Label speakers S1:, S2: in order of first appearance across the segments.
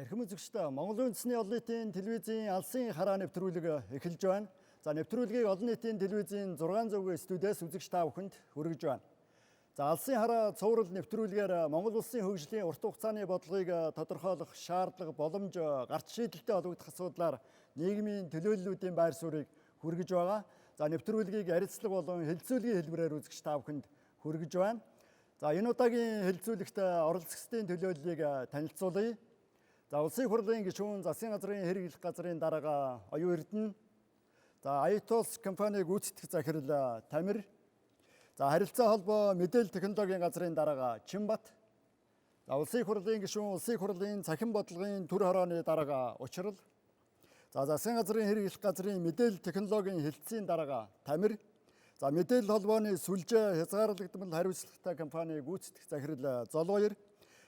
S1: Эрхэм үзэгчдээ Монгол Улсын олон нийтийн телевизийн Алсын хараа нэвтрүүлэг эхэлж байна. За нэвтрүүлгийг олон нийтийн телевизийн 600-гийн студиэс үзэгч та бүхэнд хүргэж байна. За Алсын хараа цуврал нэвтрүүлгээр Монгол Улсын хөгжлийн урт хугацааны бодлогыг тодорхойлох шаардлага, боломж, гарц шийдэлтэй холбогдох асуудлаар нийгмийн төлөөллүүдийн байр суурийг хүргэж байгаа. За нэвтрүүлгийг ярилцлага болон хэлэлцүүлгийн хэлбэрээр үзэгч та бүхэнд хүргэж байна. За энэ удаагийн хэлэлцүүлэгт оролцогчдын төлөөллийг танилцуулъя. За улсын хурлын гишүүн засгийн газрын хэрэглэх газрын дарга оюун эрдэнэ. За Аятолс компани гүйцэтгэх захирал Тамир. За харилцаа холбоо мэдээлэл технологийн газрын дарга Чинбат. За улсын хурлын гишүүн улсын хурлын Цахим бодлогын төр хорооны дарга Учрал. За засгийн газрын хэрэглэх газрын мэдээлэл технологийн хэлтсийн дарга Тамир. За мэдээлэл холбооны сүлжээ хязгаарлагдмал хариуцлагатай компани гүйцэтгэх захирал Золбаяр.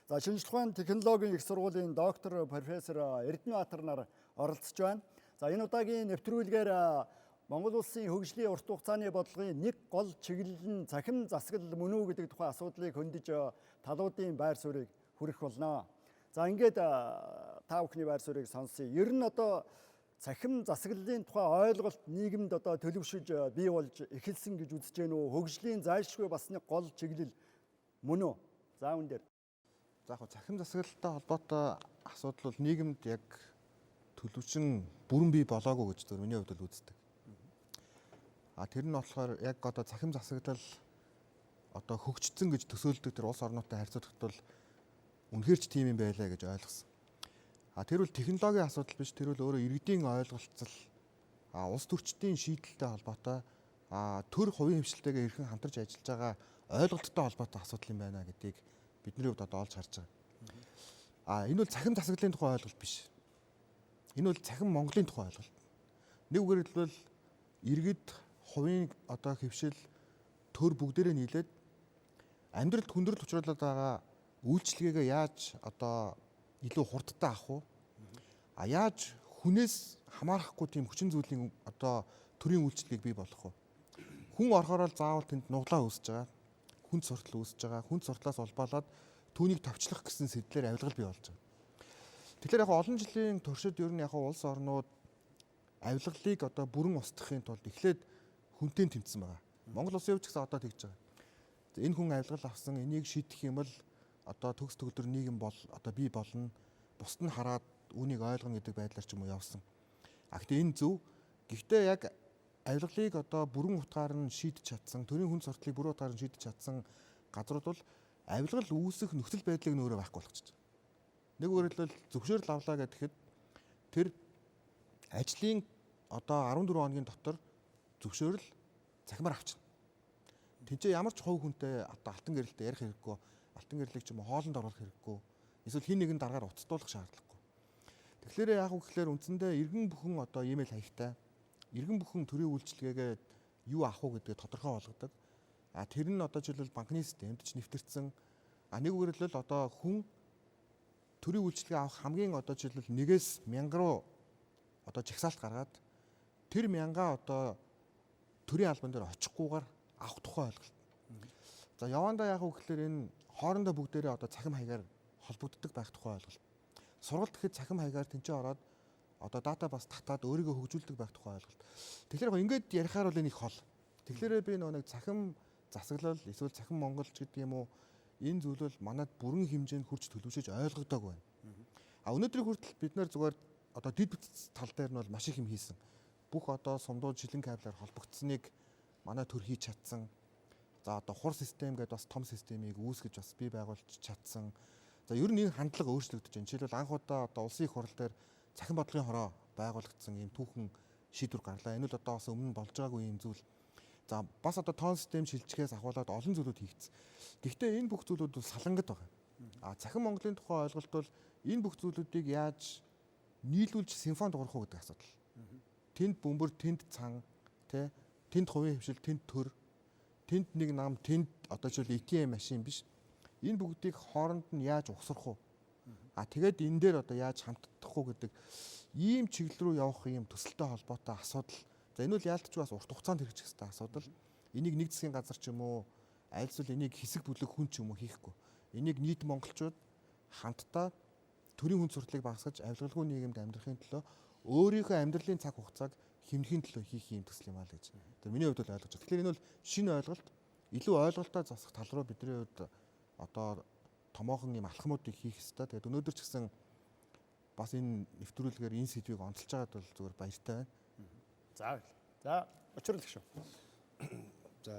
S1: За шинжлэх ухааны технологийн их сургуулийн доктор профессор Эрдэнэбаатар нар оролцож байна. За энэ удаагийн нэвтрүүлгээр Монгол Улсын хөгжлийн урт хугацааны бодлогын нэг гол чиглэл нь цахим засаглал мөн үү гэдэг тухайн асуудлыг хөндөж талуудын байр суурийг хүргэх болно. За ингээд та бүхний байр суурийг сонсъё. Ер нь одоо цахим засаглалын тухай ойлголт нийгэмд одоо төлөвшөж бий болж эхэлсэн гэж үзэж байна уу? Хөгжлийн зайлшгүй бас нэг гол чиглэл мөн үү? За үүн дээр.
S2: За яг цахим засаглалтай холбоотой асуудал бол нийгэмд яг төлөвчин бүрэн бий болоогүй гэж зөв миний хувьд л үздэг. Тэр нь болохоор яг одоо цахим засаглал одоо хөгжсөн гэж төсөөлдөг тэр улс орнуудтай харьцуулахад бол үнэхээр ч тийм юм байлаа гэж ойлгосон. Тэр бол технологийн асуудал биш, тэр бол өөрөө иргэдийн ойлголцол, улс төрчдийн шийдэлтэй холбоотой, төр хувийн хвшилтэйгээ хэрхэн хамтарч ажиллаж байгаа ойлголттой холбоотой асуудал юм байна гэдгийг бидний хувьд одоо олж харж байгаа. Энэ бол цахим засаглалын тухай ойлголт биш. Энэ бол цахим Монголын тухай ойлголт. Нэг үгээр хэлбэл иргэд хувийн одоо хвшил төр бүгдээрээ нийлээд амьдралд хүндрэл учруулад байгаа үйлчлэгээ яаж одоо илүү хурдтай авах вэ? Яаж хүнээс хамаарахгүй тийм хүчин зүйлийн одоо төрийн үйлчлэгийг бий болгох вэ? Хүн орохоор л заавал тэнд нуглаа үүсэж байгаа. Хүнд суртал үүсэж байгаа. Хүнд суртлаас улбаалаад түүнийг товчлох гэсэн сэтлэр авилгал бий болж байгаа. Тэгэхээр яг олон жилийн туршид ер нь яг улс орнууд авилгалыг одоо бүрэн устгахын тулд эхлээд хүнтэй тэмцсэн байгаа. Монгол Улсын хувьд ч гэсэн одоо тэгж байгаа. Энэ хүн авилгал авсан, энийг шийдэх юм бол одоо төгс төгөлдөр нийгэм бол одоо бий болно. Бусд нь хараад үүнийг ойлгоно гэдэг байдлаар ч юм уу явсан. Гэхдээ энэ зөв. Гэхдээ яг авилгалыг одоо бүрэн утгаар нь шийдэж чадсан, төрийн хүн сурталыг бүрэн утгаар нь шийдэж чадсан газрууд бол авилгал үүсэх нөхцөл байдлыг нөөрэ байхгүй болгочих. Нэг үгээр хэлбэл зөвшөөрөл авлаа гэхэд тэр ажлын одоо 14 хоногийн дотор зөвшөөрөл цахимаар авчна. Тэнцээ ямар ч хувь хүнтэй одоо алтан гэрэлтэй ярих хэрэггүй, алтан гэрлийг ч юм уу хоолнд оруулах хэрэггүй, эсвэл хин нэгэн дараагаар уцтуулах шаардлагагүй. Тэгэхээр яг үгээр үндсэндээ иргэн бүхэн одоо имэйл хаягтай иргэн бүхэн төрийн үйлчилгээгээ юу авах уу гэдгээ тодорхой болгодог. Тэр нь одоо жишээлбэл банкны системд ч нэвтэрсэн. Нэг үгээр хэлбэл одоо хүн төрийн үйлчилгээ авах хамгийн одоо жишээлбэл 1-ээс 1000 руу одоо жагсаалт гаргаад тэр 1000-аа одоо төрийн албан дээр очихгүйгээр авах тухай ойлголт. За явандаа яг үгээр энэ хоорондоо бүгдээрээ одоо цахим хаягаар холбогддог байх тухай ойлголт. Сургалт гэхэд цахим хаягаар тэнцээ ороод одоо дата бас татаад өөрийгөө хөгжүүлдэг байх тухай ойлголт. Тэгэхээр ингээд ярихаар бол энэ их хол. Тэгэхээр би нэг цахим засаглал эсвэл цахим монголч гэдэг юм уу энэ зүйл бол манад бүрэн хэмжээнд хүрч төлөвшөж ойлгогдоог байна. Өнөөдрийн хүртэл бид нэр зүгээр одоо дид бүтц тал дээр нь бол маш их юм хийсэн. Бүх одоо сумдууд шилэн кабелаар холбогдсныг манай төр хийж чадсан. За одоо хур систем гэдэг бас том системийг үүсгэж бас бий байгуулж чадсан. За ер нь энэ хандлага өөрчлөгдөж байна. Жишээлбэл анх удаа одоо улсын хурал дээр цахим бодлогын хороо байгуулагдсан ийм түүхэн шийдвэр гарлаа. Энэ л одоо бас өмнө болж байгаагүй ийм зүйл. За бас одоо тоон систем шилжихээс ахуулаад олон зүйлүүд хийгдсэн. Гэхдээ энэ бүх зүйлүүд бол салангат байгаа. Цахим Монголын тухай ойлголт бол энэ бүх зүйлүүдийг яаж нийлүүлж симфонд дуурах уу гэдэг асуудал. Тэнд бөмбөр, тэнд цан, тэнд хувийн хвшил, тэнд төр, тэнд нэг нам, тэнд одоо жишээл ATM машин биш. Энэ бүгдийг хооронд нь яаж ухсрах уу? Тэгээд энэ дээр одоо яаж хамтдах уу гэдэг ийм чиглэл рүү явах юм төсөлтэй холбоотой асуудал. За энэ бол яалтч бас урт хугацаанд хэрэгжих хэрэгтэй асуудал. Энийг нэг засгийн газар ч юм уу, аль эсвэл энийг хэсэг бүлэг хүн ч юм уу хийхгүй. Энийг нийт монголчууд хамтдаа төрийн хүнд сурталыг багасгаж авилгалгүй нийгэмд амьдрахын төлөө өөрийнхөө амьдралын цаг хугацааг хэмнэхийн төлөө хийх юм төсөл юм аа л гэж. Тэр миний хувьд бол ойлгож байна. Тэгэхээр энэ бол шинэ ойлголт, илүү ойлголтоо засах тал руу бидний хувьд одоо томоохон юм алхмуудыг хийх ёстой. Тэгээд өнөөдөр ч гэсэн бас энэ нэвтрүүлгээр энэ сэдвийг онцолж байгаад бол зүгээр баяртай байна.
S1: За учруулах шүү.
S3: За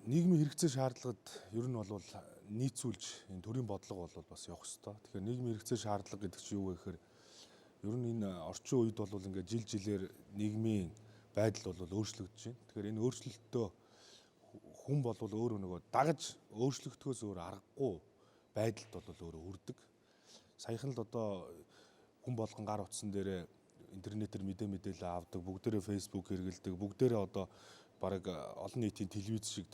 S3: нийгмийн хэрэгцээ шаардлагад ер нь бол нийцүүлж энэ төрийн бодлого бол бас явах ёстой. Тэгэхээр нийгмийн хэрэгцээ шаардлага гэдэг чинь юу вэ гэхээр ер нь энэ орчин үед бол ингээд жил жилээр нийгмийн байдал бол өөрчлөгдөж байна. Тэгэхээр энэ өөрчлөлтөө хүн бол өөрөө нөгөө дагаж өөрчлөгдөхөөс өөр аргагүй байдалд бол өөрөө хүрдэг. Саяхан л одоо хүн болгон гар утсан дээрээ интернетээр мэдээлэл авдаг, бүгдээрээ фейсбુક хэрэгэлдэг, бүгдээрээ одоо бараг олон нийтийн телевиз шиг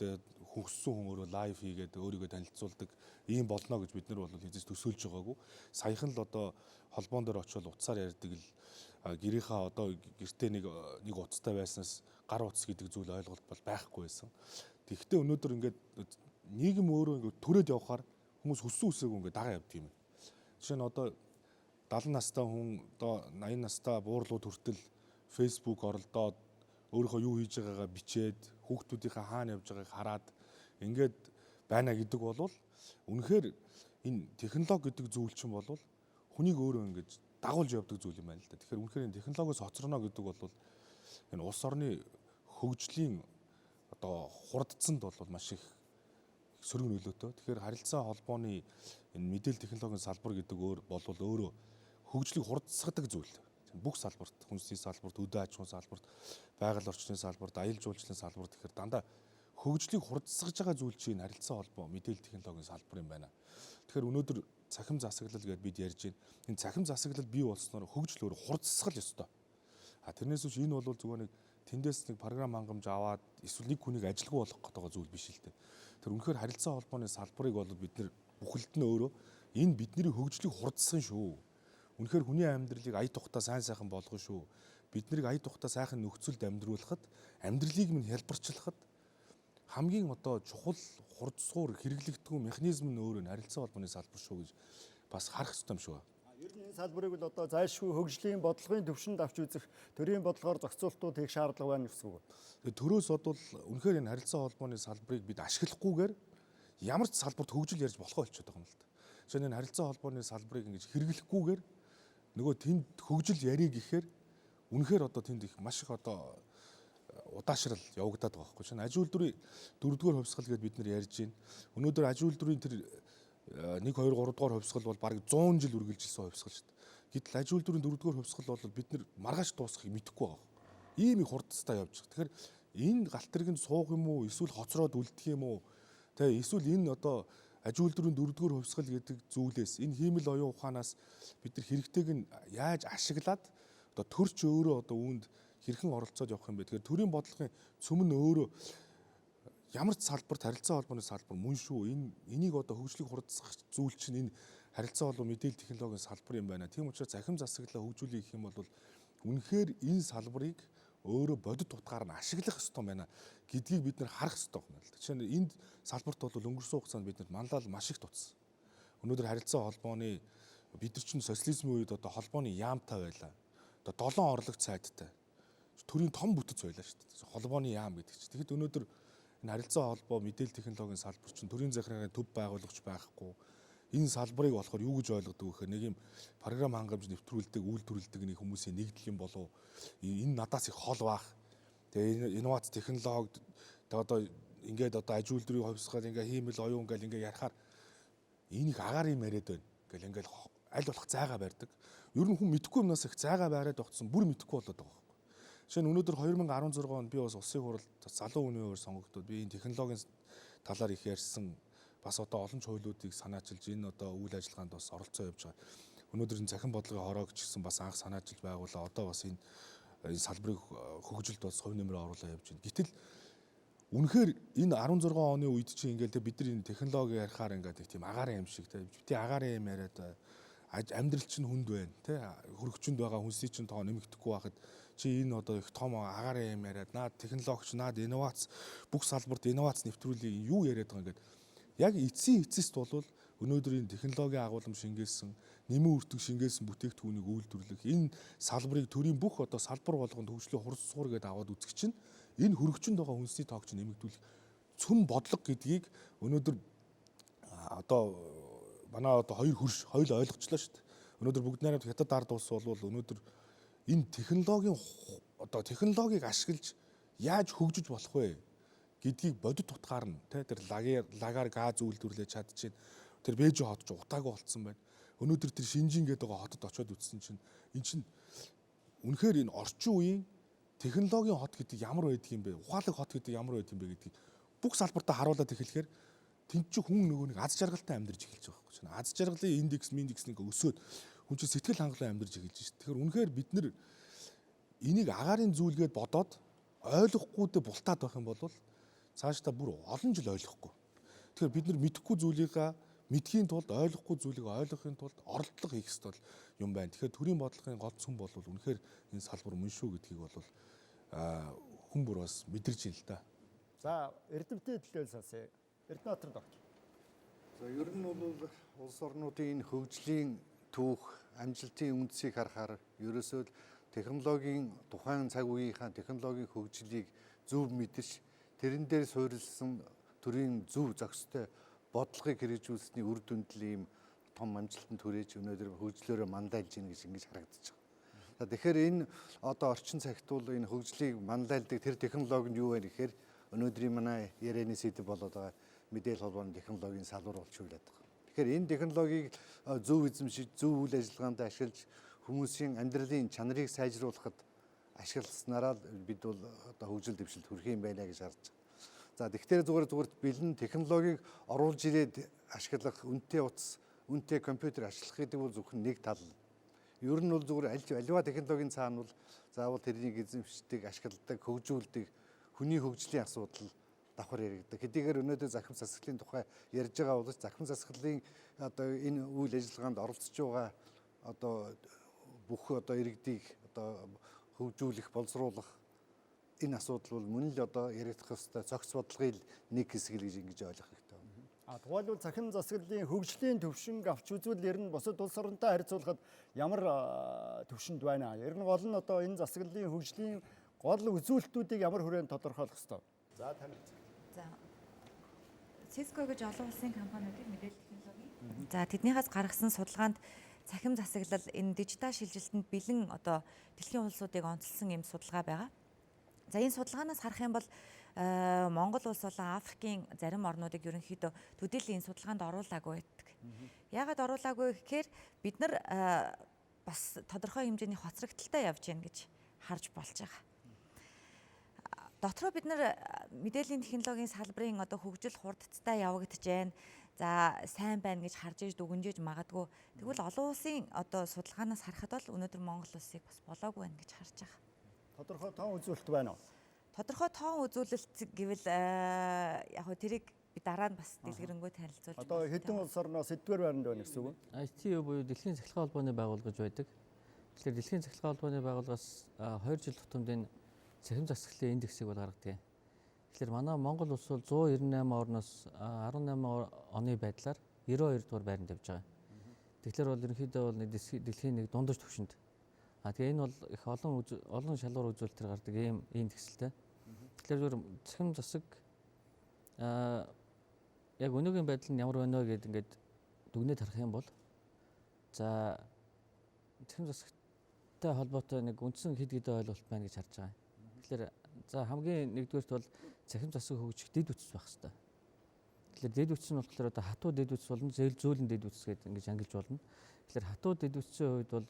S3: хүссэн хүн өөрөө лайв хийгээд өөрийгөө танилцуулдаг ийм болно гэж бид нар бол хийж төсөөлж байгаагүй. Саяхан л одоо холбоон дээр очиод утсаар ярьдаг л гэрийнхаа одоо гэртээ нэг утастай байснаас гар утас гэдэг зүйл ойлголт бол байхгүй байсан. Тэгэхдээ өнөөдөр ингээд нийгэм өөрөө ингээд төрөөд явхаар хүмүүс хүссэн үсээгүй ингээд дагаа явдаг юм. Жишээ нь одоо 70 настай хүн одоо 80 настай буурлууд хүртэл фейсбુક оролдоод өөрийнхөө юу хийж байгаагаа бичээд хүүхдүүдийнхээ хаана явж байгааг хараад ингээд байна гэдэг бол үнэхээр энэ технологи гэдэг зүйл чинь бол хүнийг өөрөө ингэж дагуулж явдаг зүйл юм байна л да. Тэгэхээр үнэхээр энэ технологиос хоцорно гэдэг бол энэ улс орны хөгжлийн одоо хурдцсанд бол маш их сөрөг нөлөөтэй. Тэгэхээр харилцаа холбооны энэ мэдээлэл технологийн салбар гэдэг бол өөрөө хөгжлийг хурдсгадаг зүйл. Бүх салбарт, хүнсний салбарт, хөдөө аж ахуйн салбарт, байгаль орчны салбарт, аялал жуулчлалын салбарт тэгэхээр дандаа хөгжлийг хурдсгаж байгаа зүйл чинь харилцаа холбоо мэдээлэл технологийн салбар юм байна. Тэгэхээр өнөөдөр цахим засаглал гэдээ бид ярьж байна. Энэ цахим засаглал бий болсноор хөгжил өөр хурдсгал ёстой. Тэрнээс үш энэ бол зүгээр нэг тэндээс нэг програм хангамж аваад эсвэл нэг хүнийг ажилгүй болгох гэдэг зүйл биш л дээ. Тэр үнэхээр харилцаа холбооны салбарыг бол бид нар бүхэлд нь өөрөө энэ бидний хөгжлийг хурдсгах шүү. Үнэхээр хүний амьдралыг ая тухтаа сайн сайхан болгоно шүү. Бид нарыг ая тухтаа сайхан нөхцөлд амьдруулахад, амьдралыг минь хялбарчлахад хамгийн одоо чухал хурдсуур хэрэглэгдэхүүн механизм нь өөрөө харилцаа холбооны салбар шүү гэж бас харах ёстой юм шүү.
S1: Ер нь энэ салбарыг бол одоо зайлшгүй хөгжлийн бодлогын төвшөнд авч үзэх төрийн бодлогоор зохицуултууд хийх шаардлага байна гэсэн үг.
S3: Тэгээ төрөөс бодвол үнэхээр энэ харилцаа холбооны салбарыг бид ашиглахгүйгээр ямар ч салбарт хөгжил ярьж болохоо болчиход байгаа юм л та. Жишээ нь харилцаа холбооны салбарыг ингэж хэрэглэхгүйгээр нөгөө тэнд хөгжил ярих гэхээр үнэхээр одоо тэнд их маш их одоо удаашрал явагдаад байгаа байхгүй чинь аж үйлдвэрийн 4-р хувьсгал гэдээ бид нар ярьж байна. Өнөөдөр аж үйлдвэрийн тэр 1 2 3-р хувьсгал бол бараг 100 жил үргэлжилсэн хувьсгал шүү дээ. Гэтэл аж үйлдвэрийн 4-р хувьсгал бол бид нар маргааш дуусахыг мэдэхгүй байгаа. Ийм их хурдтай явж байгаа. Тэгэхээр энэ галт тэргэнд суух юм уу эсвэл хоцроод үлдэх юм уу? Тэ эсвэл энэ одоо аж үйлдвэрийн 4-р хувьсгал гэдэг зүйлээс энэ хиймэл оюун ухаанаас бид нар хэрэгтэйг нь яаж ашиглаад одоо төрч өөрөө одоо үүнд хэрхэн оролцоод явах юм бэ? Тэгэхээр төрийн бодлогын цөм нь өөрөө ямар ч салбарт харилцаа холбооны салбар мөн шүү. Энийг одоо хөгжлийг хурдсгах зүйл чинь энэ харилцаа холбоо мэдээлэл технологийн салбар юм байна. Тийм учраас цахим засаглалаа хөгжүүлэх гэх юм бол үнэхээр энэ салбарыг өөрөө бодит утгаар нь ашиглах ёстой байна гэдгийг бид нар харах ёстой юм л да. Жишээ нь энд салбарт бол өнгөрсөн хугацаанд бид нар манлал маш их тутсан. Өнөөдөр харилцаа холбооны бид нар чинь социализмын үед одоо холбооны яамтай байлаа. Одоо 7 орлогч цайттай. Төрийн том бүтэц байлаа шүү дээ. Холбооны яам гэдэг чинь. Тэгэхэд өнөөдөр энэ харилцаа холбоо мэдээлэл технологийн салбар чинь төрийн захиргааны төв байгуулагч байхгүй. Энэ салбарыг болохоор юу гэж ойлгодог вэ гэхээр нэг юм програм хангамж нэвтрүүлдэг, үйлдвэрлэдэг нэг хүмүүсийн нэгдэл юм болов. Энэ надаас их хол баах. Тэгээ инновац технологи одоо ингээд одоо аж үйлдвэрийн хувьсгал ингээ хиймэл оюун ингээл ингээ ярахаар энийг агаар юм яриад байна. Ингээл аль болох зайгаа барьдаг. Ер нь хүн мэдэхгүй юмнаас их зайгаа байраад огцсон бүр мэдэхгүй болоод байгаа. Жишээ нь өнөөдөр 2016 онд би бас улсын хуралд залуу хүний өөр сонгогдоод би энэ технологийн талаар их ярьсан. Бас одоо олон ч хуйлуудыг санаачилж энэ одоо үйл ажиллагаанд бас оролцоо явж байгаа. Өнөөдөр энэ цахим бодлогын хороог ч гэсэн бас анх санаачилж байгуулаа. Одоо бас энэ салбарыг хөгжилд бас хувь нэмрээ оруулаа явж байна. Гэтэл үнэхээр энэ 16 оны үед чинь ингээл бид нар энэ технологи ярихаар ингээд тийм агаарын юм шиг бити агаарын юм яриад амьдрал чинь хүнд байна тий хөрөгчөнд байгаа хүнсний чинь тоо нэмэгдэхгүй байхад чи энэ одоо их том агаарын юм яриад наад технологич наад инновац бүх салбарт инновац нэвтрүүлгийг юу яриад байгаа ингээд яг эцсийн эцэст бол өнөөдрийн технологийн агуулгам шингээсэн, нэмэн үртэг шингээсэн бүтээгдэхүүнийг үйлдвэрлэх, энэ салбарыг төрийн бүх одоо салбар болгонд хөгжлийн хурц сугар гэдээ аваад үзэх чинь энэ хөрөгчөнд байгаа хүнсний тоог чинь нэмэгдүүлэх цөм бодлого гэдгийг өнөөдөр одоо манай одоо хоёр хөрш хоёул ойлгочлоо шүү дээ. Өнөөдөр бүгд найрамд хятад ард улс бол өнөөдөр энэ технологиг ашиглаж яаж хөгжиж болох вэ гэдгийг бодит утгаар нь тэр лагаар газ үйлдвэрлэж чадчихээн. Тэр Бээжин хот ч утаагүй болцсон байна. Өнөөдөр тэр Шинжин гэдэг хотод очиод үзсэн чинь эн чинь үнэхээр энэ орчин үеийн технологийн хот гэдэг ямар байдаг юм бэ? Ухаалаг хот гэдэг ямар байдаг юм бэ гэдгийг бүх салбартаа харуулад эхлэхээр тэнд чи хүн нөгөө нэг аз жаргалтай амьдарч эхэлж байгаа байхгүй. Аз жаргалын индекс нэг өсөөд хүн чинь сэтгэл хангалуун амьдарч эхэлж шүү дээ. Тэгэхээр үнэхээр бид нар энийг агаарын зүйлгээд бодоод ойлгохгүйдээ бултаад байх юм бол цаашдаа бүр олон жил ойлгохгүй. Тэгэхээр бид нар мэдэхгүй зүйлийгээ мэдхийн тулд ойлгохгүй зүйлийг ойлгохын тулд оролдлого хийх ёстой юм байна. Тэгэхээр төрийн бодлогын гол цөм бол үнэхээр энэ салбар мөн шүү гэдгийг бол хүн бүр бас мэдэрч ин л да.
S1: За Эрдэмтний төлөөлөл сонсъё. Эрдэнэт докtor.
S4: За ер нь бол улс орнуудын хөгжлийн түүх, амжилтын үндсийг харахаар ерөөсөө технологийн тухайн цаг үеийнхаа технологийн хөгжлийг зөв мэдэрч тэрэн дээр суурилсан төрийн зөв зохистой бодлогыг хэрэгжүүлсэний үр дүнд л ийм том амжилтанд хүрээж өнөөдөр хөгжлөөрөө мандайлж ийн гэж ингэж харагдаж байна. За тэгэхээр энэ одоо орчин цагт бол энэ хөгжлийг мандайлдаг тэр технологи нь юу вэ гэхээр өнөөдрийн манай ярианы сэдэв болоод байгаа мэдээлэл холбооны технологийн салбар болж хүлээд байгаа. Тэгэхээр энэ технологиг зөв эзэмшиж, зөв үйл ажиллагаанд ашиглаж хүмүүсийн амьдралын чанарыг сайжруулахад ашигласнараа бид бол одоо хөгжил дэвшилд хүрэх юм байна гэж харж байгаа. За тэгэхээр зүгээр бэлэн технологиг оруулж ирээд ашиглах, үнэтэй утас, үнэтэй компьютер ашиглах гэдэг бол зөвхөн нэг тал. Ер нь бол зүгээр аливаа технологийн цаана бол заавал тэрнийг эзэмшдэг, ашигладаг, хөгжүүлдэг хүний хөгжлийн асуудал давхар яригддаг. Хэдийгээр өнөөдөр захим засаглалын тухай ярьж байгаа бол захим засаглалын одоо энэ үйл ажиллагаанд оролцож байгаа одоо бүх одоо иргэдийг одоо хөгжүүлэх, боловсруулах энэ асуудал бол мөн л одоо яригдах ёстой зохис бодлогын нэг хэсэг л гэж ингэж ойлгох хэрэгтэй байна.
S1: Тухайлбал захим засаглалын хөгжлийн төвшинг авч үзвэл ер нь бусад улс оронтой харьцуулахад ямар төвшөнд байна? Ер нь гол нь одоо энэ засаглалын хөгжлийн гол үзүүлэлтүүдийг ямар хүрээнд тодорхойлох ёстой? За тань.
S5: За Cisco гэж олон улсын компаниудыг мэдээлэл технологи. За тэднийхээс гаргасан судалгаанд цахим засаглал энэ дижитал шилжилтэнд бэлэн одоо дэлхийн улсуудыг онцлсан юм судалгаа байгаа. За энэ судалгаанаас харах юм бол Монгол улс болон Африкийн зарим орнуудыг ерөнхийдөө төдийлөн энэ судалгаанд оруулаагүй байдаг. Яагаад оруулаагүй гэхээр бид нар бас тодорхой хэмжээний хоцрогдолтой явж гин гэж харж болж байгаа. Дотроо бид нар мэдээллийн технологийн салбарын одоо хөгжил хурдтай явагдаж байна. За сайн байна гэж харж иж дүгнжиж магадгүй. Тэгвэл олон улсын одоо судалгаанаас харахад бол өнөөдөр Монгол улсыг бас болоогүй байна гэж харж байгаа.
S1: Тодорхой тоон үзүүлэлт байна уу?
S5: Тодорхой тоон үзүүлэлт гэвэл яг хөө тэрийг би дараа нь бас дэлгэрэнгүй танилцуулж
S1: байна. Одоо хэдэн улс орноос эдгээр байранд байна гэсэн үг үү?
S6: ITU буюу Дэлхийн Цахилгаан холбооны байгууллага гэж байдаг. Тэгэхээр Дэлхийн Цахилгаан холбооны байгууллагаас 2 жил тутамдын цахим засаглалын индексийг бол гаргадаг. Тэгэхээр манай Монгол улс бол 198 орноос 18 оны байдлаар 92 дугаар байранд явж байгаа. Тэгэхээр бол ерөнхийдөө бол дэлхийн нэг дундаж түвшинд. Тэгээ энэ бол их олон шалгуур үзүүлэлтээр гардаг ийм индексэлтэй. Тэгэхээр цахим засаг яг өнөөгийн байдал нь ямар байна вэ гэдээ ингээд дүгнээд харах юм бол за цахим засагтай холбоотой нэг үндсэн хэд хэдэн ойлголт байна гэж харж байгаа. Тэгэхээр за хамгийн нэгдүгээрт бол цахим засаг хөгжих дэд үтс байх хэрэгтэй. Тэгэхээр дэд үтс нь болохоор одоо хатуу дэд үтс болон зөөлөн дэд үтс гэдэг ингэж ангилж болно. Тэгэхээр хатуу дэд үтсийн хувьд бол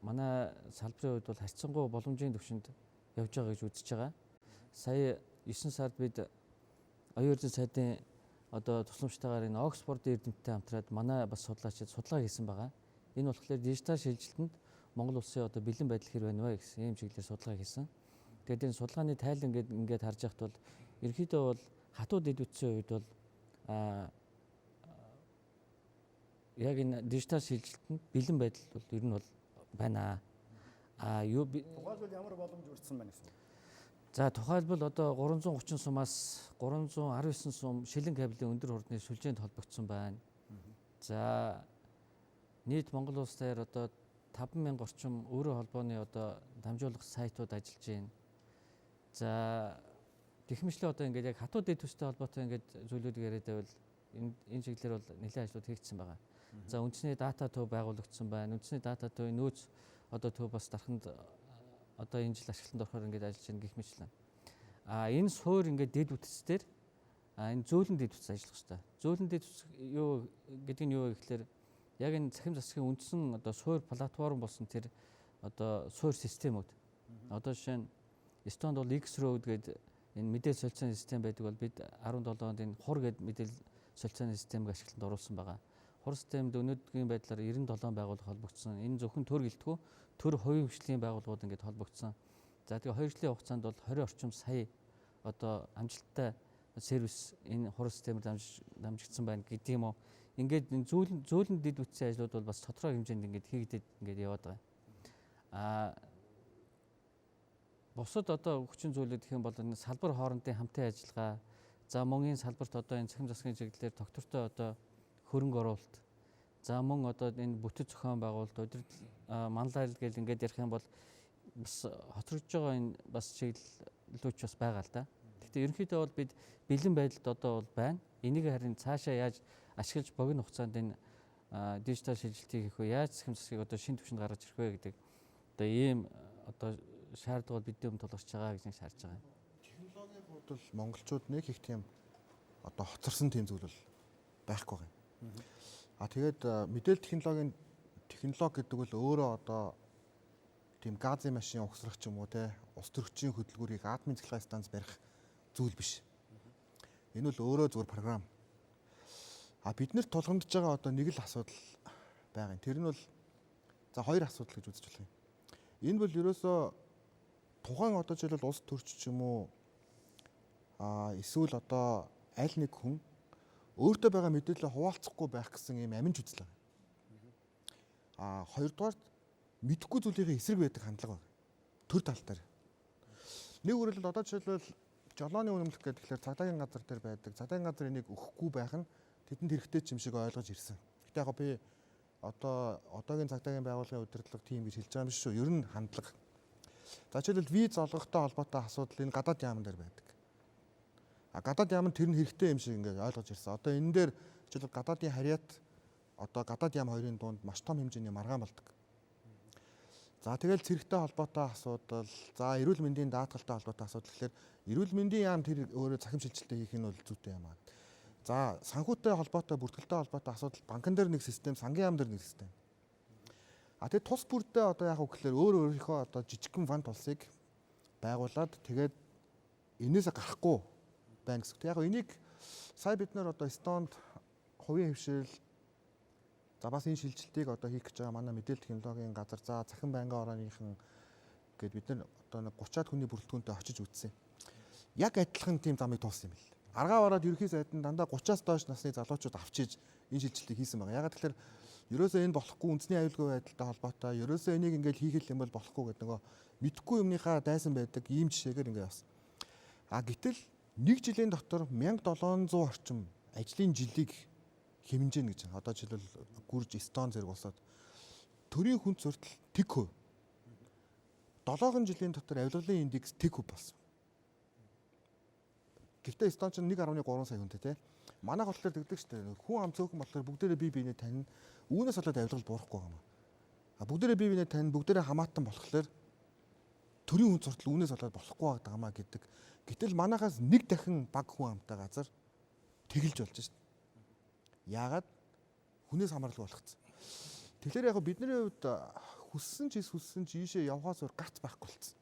S6: манай салбарын хувьд бол харьцангуй боломжийн төвшөнд явж байгаа гэж үзэж байгаа. Сая 9 сард бид оюун эрдэнэ сайдын одоо тусламжтайгаар энэ Оксфордын эрдэмтдтэй хамтраад манай бас судлаачид судалгаа хийсэн байгаа. Энэ болохоор дижитал шилжилтэнд Монгол улсын одоо бэлэн байдал хэр байна вэ гэсэн ийм чиглэлээр судалгаа хийсэн. Тэгээд энэ судалгааны тайлан ингээд харж байхад бол ерөнхийдөө бол хатуу дэд үтсийн хувьд бол яг энэ дижитал шилжилтэнд бэлэн байдал бол ер нь бол байна.
S1: Тухайлбал ямар боломж өртсөн байна гэсэн үг?
S6: За тухайлбал одоо 330 сумаас 319 сум шилэн кабелийн өндөр хурдны сүлжээнд холбогдсон байна. За нийт Монгол улс дээр одоо 50000 орчим өөрийн холбооны одоо дамжуулах сайтууд ажиллаж байна. За технэмжлээ одоо ингээд яг хатуу дэд төстэй холбоотой ингээд зүйлүүд яриад байвал энэ чиглэлээр бол нэлээд ажлууд хийгдсэн байгаа. За үндэсний дата төв байгуулагдсан байна. Үндэсний дата төвийн нөөц одоо төв бас дарханд одоо энэ жил ашиглалтанд орохоор ингээд ажиллаж байна гэх мэтлэн. Энэ суур ингээд дэд үтцээр энэ зөөлөн дэд үтц ажиллах хэрэгтэй. Зөөлөн дэд үтц юу гэдэг нь юу вэ гэхээр яг энэ цахим засгийн үндсэн одоо суур платформ болсон тэр одоо суур системүүд. Одоо жишээ нь Эстонд бол X road гэдэг энэ мэдээлэл солилцооны систем байдаг бол бид 17 онд энэ хур гэдэг мэдээлэл солилцооны системийг ашиглалтанд оруулсан байгаа. Хур системд өнөөдрийн байдлаар 97 байгууллага холбогдсон. Энэ зөвхөн төр гэлтгүү төр хувийн хөгжлийн байгууллагууд ингээд холбогдсон. За тэгээ 2 жилийн хугацаанд бол 20 орчим сая одоо амжилттай сервис энэ хур системээр дамжигдсан байна гэдэг юм уу. Ингээд зөөлөн дэд үтсийн ажлууд бол бас тодорхой хэмжээнд ингээд хийгдээд ингээд яваад байгаа. Бусад одоо хүчин зүйлүүд гэх юм бол энэ салбар хоорондын хамтын ажиллагаа, за мөнгөний салбарт одоо энэ цахим засгийн чиглэлээр тогтвортой одоо хөрөнгө оруулалт, за мөн одоо энэ бүтэц зохион байгуулалт, удирдал, манлайлал гэл ингээд ярих юм бол бас хоцрогдож байгаа энэ бас чиглэлүүд ч бас байгаа л да. Гэхдээ ерөнхийдөө бол бид бэлэн байдалд одоо бол байна. Энийг харин цаашаа яаж ашиглаж богино хугацаанд энэ дижитал шилжилтийг хийх вэ? Яаж цахим засгийг одоо шинэ түвшинд гаргаж ирэх вэ гэдэг одоо ийм одоо шаардлагууд бидний өмнө тулгарч байгаа гэж харж байгаа.
S2: Технологийн хувьд бол монголчууд нэг их тийм одоо хоцорсон тийм зүйл бол байхгүй юм. Тэгээд мэдээлэл технологи гэдэг бол өөрөө одоо тийм газын машин угсрах ч юм уу те ус төрөгчийн хөдөлгүүрийг атомын цахилгаан станц барих зүйл биш. Энэ бол өөрөө зүгээр програм. Биднэрт тулгамдж байгаа одоо нэг л асуудал байгаа юм. Тэр нь бол за хоёр асуудал гэж үзэж болох юм. Энэ бол ерөөсөө тухайн одоо жишээлбэл улс төрч ч юм уу эсвэл одоо аль нэг хүн өөртөө байгаа мэдээлэлээ хуваалцахгүй байх гэсэн ийм аминч үзэл байгаа. Хоёрдугаар мэдэхгүй зүйлийн эсрэг байдаг хандлага байна. Төр тал дээр. Нэг үрэлд одоо жишээлбэл жолооны үнэмлэх гэхэлэр цагдаагийн газар дээр байдаг. Цагдаагийн газар энийг өгөхгүй байх нь тэдэнд хэрэгтэй ч юм шиг ойлгож ирсэн. Гэтэ яг би одоогийн цагдаагийн байгууллагын удирдлага тим гэж хэлж байгаа юм биш шүү. Ер нь хандлага. За жишээлбэл виз олгохтой холбоотой асуудал энэ гадаад яамн дээр байдаг. Гадаад яамн тэр нь хэрэгтэй юм шиг ингээд ойлгож ирсэн. Одоо энэ дээр жишээлбэл гадаадын харьяат одоо гадаад яам хоёрын дунд маш том хэмжээний маргаан болдог. За тэгэл цэрэгтэй холбоотой асуудал, за эрүүл мэндийн даатгалтай холбоотой асуудал гэхэлэр эрүүл мэндийн яам тэр өөрөө цахим шилжилтээ хийх нь бол зүйтэй юм аа. За санхүүтэй холбоотой, бүртгэлтэй холбоотой асуудал банкн дээр нэг систем, сангийн яам дээр нэг систем. Тэгээд тус бүрдээ одоо яг үгээр өөрийнхөө одоо жижигхэн фонд улсыг байгуулад тэгээд энээс гарахгүй байна гэсэн. Яг энийг сая бид нар одоо Эстонд хувийн хвшил за бас энэ шилжилтийг одоо хийх гэж байгаа манай мэдээлэл технологийн газар за Цахим байнгын орооныхан гээд бид нар одоо 30-аад хүний бүрэлдэхүүнтэй очиж үзсэн. Яг адилхан тийм замыг туулсан юм бэл. Аргаа ороод ерөнхий сайданд дандаа 30-аас доош насны залуучууд авчиж энэ шилжилтийг хийсэн байгаа. Ягаад тэгэхээр ерөөсөө энэ болохгүй үндэсний аюулгүй байдалтай холбоотой ерөөсөө энийг ингээд хийх юм бол болохгүй гэдэг нөгөө мэдхгүй юмныхаа дайсан байдаг ийм жишээгээр ингээд явсан. Гэтэл нэг жилийн дотор 1700 орчим ажлын жилийг хэмжээнэ гэж байна. Одоо жишээлбэл гүрж Эстон зэрэг улсад төрийн хүнд суртал тэг хөв. 7 жилийн дотор авилгалын индекс тэг хөв болсон. Гэхдээ Эстон ч 1.3 сая хүнтэй те. Манайх болохоор тэгдэг шүү дээ. Хүн ам цөөхөн болохоор бүгдээрээ бие биенээ таньна. Үүнээс болоод авилгал буурахгүй юм. Бүгдээрээ бие биенээ таньна, бүгдээрээ хамаатан болохоор төрийн хүнд суртал үүнээс болоод болохгүй байдаг хамаа гэдэг. Гэтэл манайхаас нэг дахин баг хүн амтай газар тэгэлж болж шүү дээ. Яагаад хүнээс хамааралгүй болгоцсон. Тэгэхээр яг бидний хувьд хүссэн ч ийшээ явхаас өөр гарц байхгүй болсон.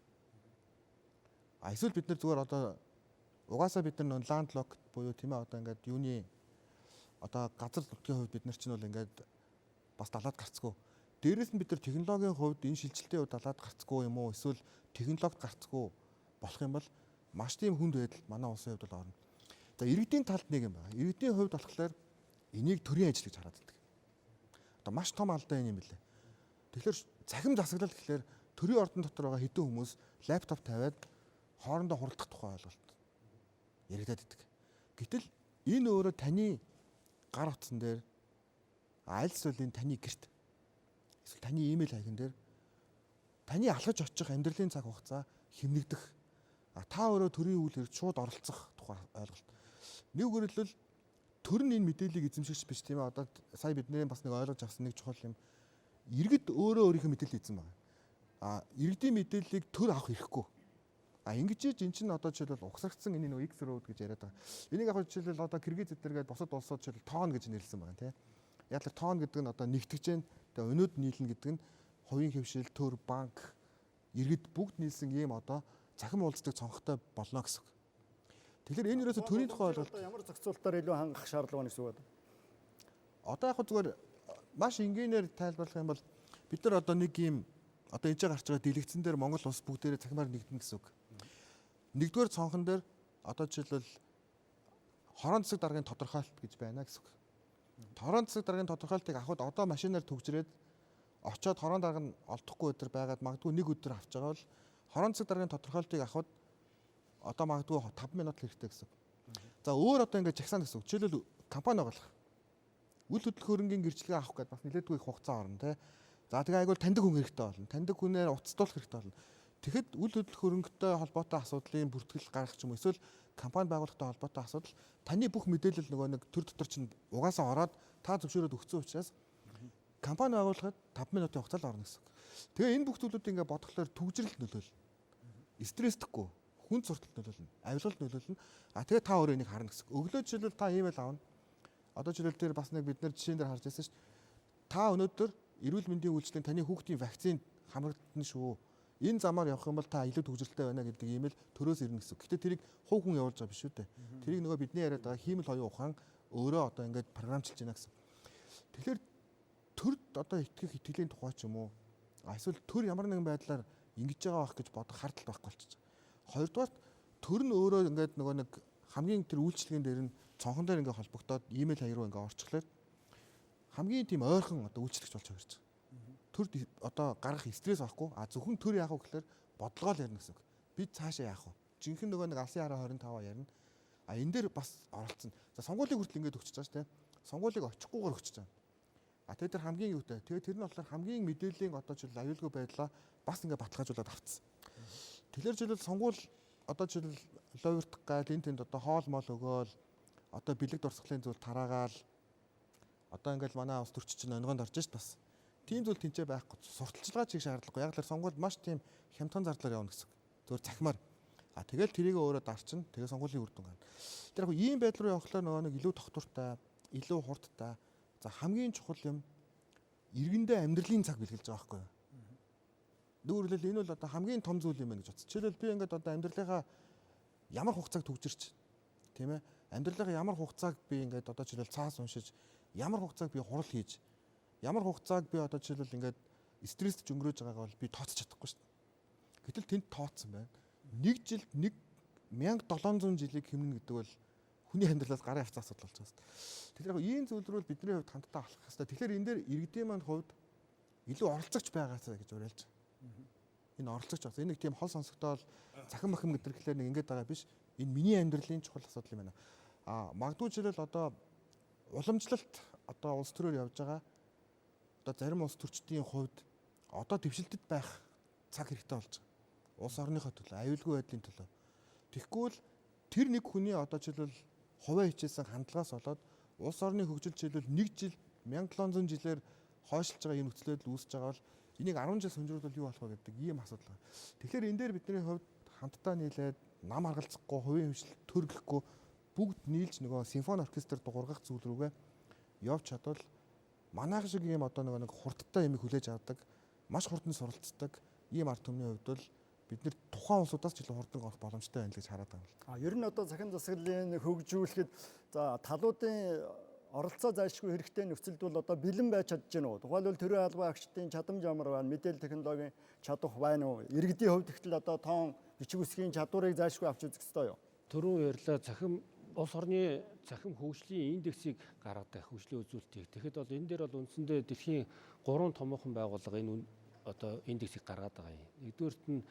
S2: Эсвэл бид нар зүгээр одоо угаасаа бид нар ландлок буюу тийм ээ одоо ингээд юуны одоо газар нутгийн хувьд бид нар чинь бол ингээд бас далаад гарцгүй. Дээрээс нь бид нар технологийн хувьд энэ шилжилтийн хувьд далаад гарцгүй юм уу эсвэл технологид гарцгүй болох юм бол маш тийм хүнд байдал манай улсын хувьд бол орно. За иргэдийн талд нэг юм байна. Иргэдийн хувьд болохоор энийг төрийн ажил гэж хараад байдаг. Одоо маш том алдаа юм билээ. Тэгэхээр цахим засаглал гэхэлэр төрийн ордон дотор байгаа хэдэн хүмүүс лаптоп тавиад хоорондоо хуралдах тухай ойлголт яригадаад идэг. Гэтэл энэ өөрөө таны гар утсан дээр аль эсвэл таны гэрт эсвэл таны имэйл хайган дээр таны алхаж очих амьдралын цаг хугацаа хэмнэгдэх, та өөрөө төрийн үйл хэрэгт шууд оролцох тухай ойлголт. Нэг үгээр төр нь энэ мэдээллийг эзэмшигч биш тийм ээ. Одоо сая бидний бас нэг ойлгож авсан нэг чухал юм. Иргэд өөрөө өөрийнхөө мэдээлэл эзэн байна. Иргэдийн мэдээллийг төр авах хэрэггүй. Ингэж эн чинь одоо жишээлбэл угсрагдсан энэ нэг X road гэж яриад байгаа. Энийг яг жишээлбэл одоо Киргиз эднэргээд бусад улсууд жишээлбэл тоон гэж нэрлсэн байгаа тийм. Яг л тоон гэдэг нь одоо нэгтгэж जैन. Тэгээ өнөөд нийлнэ гэдэг нь хувийн хэвшил, төр, банк, иргэд бүгд нийлсэн ийм одоо цахим уулздаг цонхтой болно гэсэн. Тэгэхээр энэ ерөөсө төрийн тухай ойлголт
S1: ямар зохицуулалтаар илүү хангах шаардлага байна гэсэн үг байна.
S2: Одоо яг зүгээр маш энгийнээр тайлбарлах юм бол бид нар одоо нэг ийм одоо энэ гарч байгаа дэлгэцэн дээр Монгол улс бүгдээрээ цахимаар нэгдэн гэсэн үг. Нэгдүгээр цонхон дээр одоо жишээлбэл хорон засаг даргын тодорхойлолт гэж байна гэсэн үг. Хорон засаг даргын тодорхойлолтыг авахд одоо машинаар төгжрээд очоод хорон дарга нь олдохгүй өдөр байгаад магадгүй нэг өдөр авч байгаа бол хорон засаг даргын тодорхойлолтыг авахд одоо магадгүй 5 минут хэрэгтэй гэсэн. За өөр одоо ингээд жагсаана гэсэн үг. Жишээлбэл компани байгуулах. Үйл хөдлөх хөрөнгийн гэрчлэгээ авах гэдэг бас нэлээдгүй их хугацаа орно тий. За тэгээ айгуул таньдаг хүн хэрэгтэй болно. Таньдаг хүнээр уцтуулах хэрэгтэй болно. Тэгэхэд үйл хөдлөх хөрөнгөтэй холбоотой асуудлын бүртгэл гаргах ч юм уу эсвэл компани байгуулахтай холбоотой асуудал таны бүх мэдээлэл нөгөө нэг төр дотор чинь угаасаа ороод та зөвшөөрөд өгсөн учраас компани байгуулахад 5 минутын хугацаа л орно гэсэн. Тэгээ энэ бүх зүйлүүд ингээд бодглохоор түгжрэлт нөлөөлнө. Стресстэггүй, хүн сурталт нөлөөлнө, авилгалт нөлөөлнө. Тэгээ та өөрөө энийг харна гэсэн. Өглөө жишээлбэл та имэйл авна. Одоо жишээлбэл дээр бас нэг бид нар жишээн дээр харж байсан шүү дээ. Та өнөөдөр эрүүл мэндийн үйлчлэлийн таны хүүхдийн вакцинд хамрагдана шүү. Энэ замаар явах юм бол та илүү төвжирэлтэй байна гэдэг имэйл төрөөс ирнэ гэсэн. Гэхдээ тэрийг хувь хүн явуулж байгаа биш үү дээ. Тэрийг нөгөө бидний яриад байгаа хиймэл хоёрын ухаан өөрөө одоо ингээд програмчилж байна гэсэн. Тэгэхээр төрд одоо итгэх итгэлийн тухай ч юм уу эсвэл төр ямар нэгэн байдлаар ингэж байгаа байх гэж бодох хардтал байхгүй болчихж байгаа. Хоёрдугаар төр нь өөрөө ингээд нөгөө нэг хамгийн тэр үйлчлэгийн дээр нь цонхон дээр ингээд холбогдоод имэйл хаяг руу ингээд орчихлоо. Хамгийн тийм ойрхон одоо үйлчлэгч болж байгаа хэрэг. Төр одоо гаргах стресс авахгүй зөвхөн төр яах вэ гэхээр бодлогоо л ярина гэсэн. Бид цаашаа яах вэ? Жинхэнэ нөгөө нэг алсын хараа 25 ярина. Энэ дээр бас оролцсон. За сонгуулийн хүртэл ингээд өгч байгаа шүү дээ. Сонгуулийг очихгүйгээр өгч байгаа. Тэгээд тэр хамгийн юутай. Тэгээд тэр нь болохоор хамгийн мэдээллийн одоо жишээл аюулгүй байдлаа бас ингээд баталгаажуулаад авцсан. Тэгэхээр жишээл сонгуул одоо жишээл ловертх гайл энэ тэнд одоо хоол мол өгөөл одоо бэлэг дурсгалын зүйл тараагаал одоо ингээд манай ус төрч чинь онгонд орж шít бас. Тийм зүйл тэнцээ байхгүй. Сурталчилгаа чиг шаардлагагүй. Яг л сонгуульд маш тийм хямдхан зардлаар явна гэсэн. Зөвхөн цахимаар. Тэгэл тэрийг өөрөө дарчин. Тэгээ сонгуулийн үр дүн гарна. Тэр яг ийм байдал руу явхлаар нөгөө нэг илүү тогтвортой, илүү хурдтай. За хамгийн чухал юм иргэндээ амьдралын цаг бэлгэлж байгаа байхгүй юу? Дүүрлэл энэ бол одоо хамгийн том зүйл юм байна гэж бодсон. Жишээлбэл би ингээд одоо амьдралынхаа ямар хугацааг төгжирч тийм ээ? Амьдралынхаа ямар хугацааг би ингээд одоо жишээлбэл цаас уншиж, ямар хугацааг би хурал хийж, ямар хугацааг би одоо жишээлбэл ингээд стресст өнгөрөөж байгаагаа бол би тооцож чадахгүй шүү дээ. Гэтэл тэнд тооцсон байна. Нэг жилд 1700 жилийг хэмнэн гэдэг бол хүний амьдралаас гарын авцсан асуудал болж байгаа. Тэгэхээр яг ийм зүйл рүү бидний хувьд хамтдаа алхах хэрэгтэй. Тэгэхээр энэ дээр иргэдийн маань хувьд илүү оролцогч байгаасаа гэж уриалж байгаа. Энэ оролцогч байна. Энэ нэг тийм хол сонсогдоод цахим махим гэдэг тэгэхээр нэг ингэж байгаа биш. Энэ миний амьдралын чухал асуудал юм байна. Магадгүй жишээл одоо уламжлалт одоо улс төрөөр явж байгаа. Одоо зарим улс төрчдийн хувьд одоо дэвшилтэд байх цаг хэрэгтэй болж байгаа. Улс орныхоо төлөө, аюулгүй байдлын төлөө. Тэгэхгүй л тэр нэг хүний одоо жишээл хувиа хичээсэн хандлагаас болоод улс орны хөгжил жишээлбэл 1 жил 1700 жилээр хойшилж байгаа энэ нөхцөлөд үүсэж байгаа бол энийг 10 жил сумжруулбал юу болох вэ гэдэг ийм асуудал байна. Тэгэхээр энэ дээр бидний хувьд хамтдаа нийлээд нам харгалзахгүй, хувийн хвшил төрөлхгүй бүгд нийлж нөгөө симфони оркестр дуургах зүйл рүүгээ явж чадвал манайх шиг ийм одоо нэг хурдтай юм хүлээж авдаг, маш хурдан суралцдаг ийм ард түмний хувьд бол бид нэр тухайн улсуудаас ч илүү хурдан орох боломжтой байна гэж хараад байгаа юм.
S1: Ер нь одоо цахим засаглалыг хөгжүүлэхэд за талуудын оролцоо зайлшгүй хэрэгтэй нөхцөлд бол одоо бэлэн байж чадж гэнэ үү? Тухайлбал төрийн албан агчдын чадамж ямар байна? Мэдээлэл технологийн чадах байна уу? Иргэдийн хувьд ихтэл одоо тоон бичиг үсгийн чадварыг зайлшгүй авч үзэх ёстой юу?
S7: Түрүүн ярьлаа цахим улс орны цахим хөгжлийн индексийг гаргадаг хөгжлийн үзүүлэлтийг. Тэгэхэд бол энэ дээр бол үндсэндээ дэлхийн 3 томоохон байгууллага энэ одоо индексийг гаргаад байгаа юм. Нэгдүгээрт нь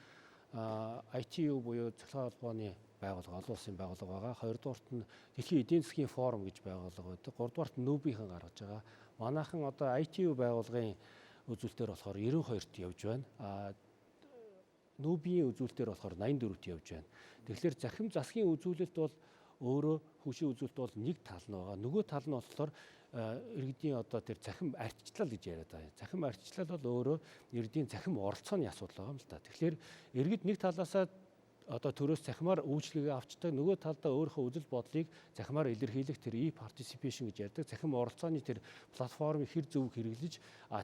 S7: ITU буюу захиргааны холбооны байгууллага, олон улсын байгууллага байгаа. Хоёрдугаарт нь дэлхийн эдийн засгийн форум гэж байгууллага байдаг. Гуравдугаарт нь НҮБ-ийн гаргаж байгаа. Манайхан одоо ITU байгууллагын үзүүлэлтээр болохоор 92-т явж байна. НҮБ-ийн үзүүлэлтээр болохоор 84-т явж байна. Тэгэхээр захим засгийн үзүүлэлт бол өөрөө хөгжлийн үзүүлэлт бол нэг тал нь байгаа. Нөгөө тал нь болохоор иргэдийн одоо тэр захим ардчлал гэж яриад байгаа. Захим ардчлал бол өөрөө иргэдийн захим оролцооны асуудал байгаа юм л да. Тэгэхээр иргэд нэг талаасаа одоо төрөөс захимаар үйлчлэгээ авчдаг, нөгөө талдаа өөрийнхөө үзэл бодлыг захимаар илэрхийлэх тэр e-participation гэж ярьдаг. Захим оролцооны тэр платформыг хэр зөв хэрэглэж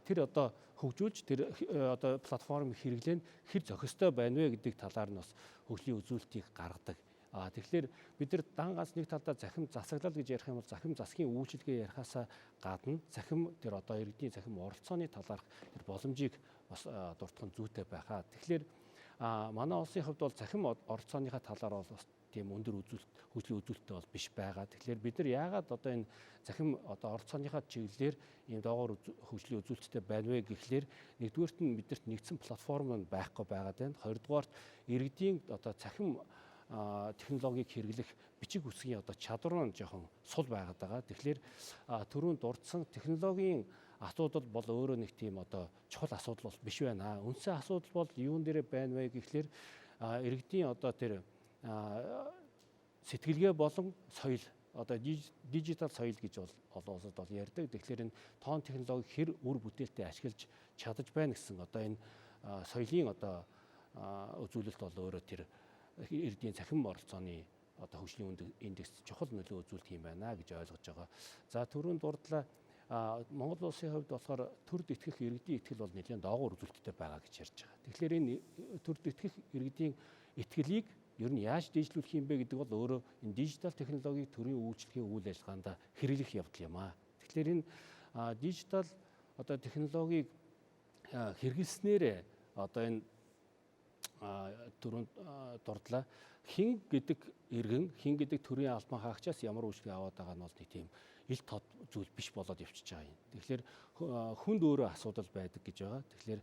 S7: тэр одоо хөгжүүлж тэр одоо платформыг хэрэглэн хэр зохистой байна вэ гэдэг талаар нь бас хөгжлийн үзүүлэлтийг гаргадаг. Тэгэхээр бид нар дан ганц нэг талдаа захим засаглал гэж ярих юм бол захим засгийн үйлчилгээ ярихаасаа гадна захим тэр одоо иргэдийн захим оролцооны талаарх тэр боломжийг бас дурдах нь зүйтэй байхаа. Тэгэхээр манай улсын хувьд бол захим оролцооныхаа талаар бол бас тийм өндөр хөгжлийн үзүүлэлттэй бол биш байгаа. Тэгэхээр бид нар яагаад одоо энэ захим одоо оролцооныхаа чиглэлээр ийм доогоор хөгжлийн үзүүлэлттэй байна вэ гэхлээр нэгдүгээрт нь биднэрт нэгдсэн платформ байхгүй байгаад байна. Хоёрдугаарт иргэдийн одоо захим технологиг хэрэглэх бичиг үсгийн одоо чадвар нь жоохон сул байгаад байгаа. Тэгэхээр түрүүнд дурдсан технологийн асуудал бол өөрөө нэг тийм одоо чухал асуудал бол биш байна. Үндсэн асуудал бол юун дээр байна вэ гэхлээр иргэдийн одоо тэр сэтгэлгээ болон соёл одоо дижитал соёл гэж олон улсад бол ярьдаг. Тэгэхээр энэ тоон технологи хэр үр бүтээлтэй ашиглаж чадаж байна гэсэн одоо энэ соёлын одоо үзүүлэлт бол өөрөө тэр иргэдийн захим оролцооны одоо хөгжлийн индекс чухал нөлөө үзүүлдэг юм байна гэж ойлгож байгаа. За түрүүнд дурдлаа Монгол улсын хувьд болохоор төрд итгэх иргэдийн итгэл бол нэлээд доогуур үзүүлэлттэй байгаа гэж ярьж байгаа. Тэгэхээр энэ төрд итгэх иргэдийн итгэлийг ер нь яаж дэвшлүүлэх юм бэ гэдэг бол өөрөө энэ дижитал технологиг төрийн үйлчлэгийн үйл ажиллагаанд хэрэглэх явдал юм аа. Тэгэхээр энэ дижитал одоо технологиг хэрэглэснээр одоо энэ түрүүнд дурдлаа хин гэдэг иргэн хин гэдэг төрийн албан хаагчаас ямар үйлчлэг аваад байгаа нь бол нэг тийм ил тод зүйл биш болоод явчихж байгаа юм. Тэгэхээр хүнд өөрөө асуудал байдаг гэж байгаа. Тэгэхээр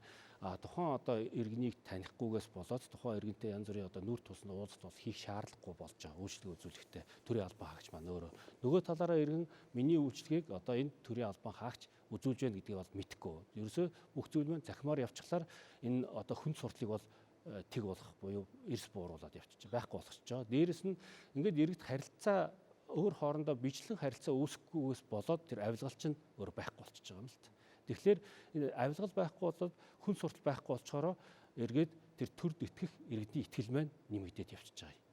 S7: тухайн одоо иргэнийг танихгүйгээс болоод тухайн иргэнтэй янз бүрийн одоо нүүр тусны уулзалт бол хийх шаардлагагүй болж байгаа. Үйлчлэг үзүүлэхдээ төрийн албан хаагч маань өөрөө нөгөө талаараа иргэн миний үйлчлэгийг одоо энэ төрийн албан хаагч үзүүлж байна гэдгийг бол мэдэхгүй. Ерөөсөө бүх зүйл маань захимаар явчихлаар энэ одоо хүнд сурталыг бол тэг болох буюу эрс бууруулаад явчих байхгүй болгочихж байгаа. Дээрэс нь ингээд иргэд харилцаа өөр хоорондоо бичлэн харилцаа үүсэхгүйгээс болоод тэр авилгалч нь өөр байхгүй болчихж байгаа юм л та. Тэгэхээр энэ авилгал байхгүй болоод хүн суртал байхгүй болчоороо эргээд тэр төрд итгэх иргэдийн итгэл маань нэмэгдээд явчихж байгаа юм.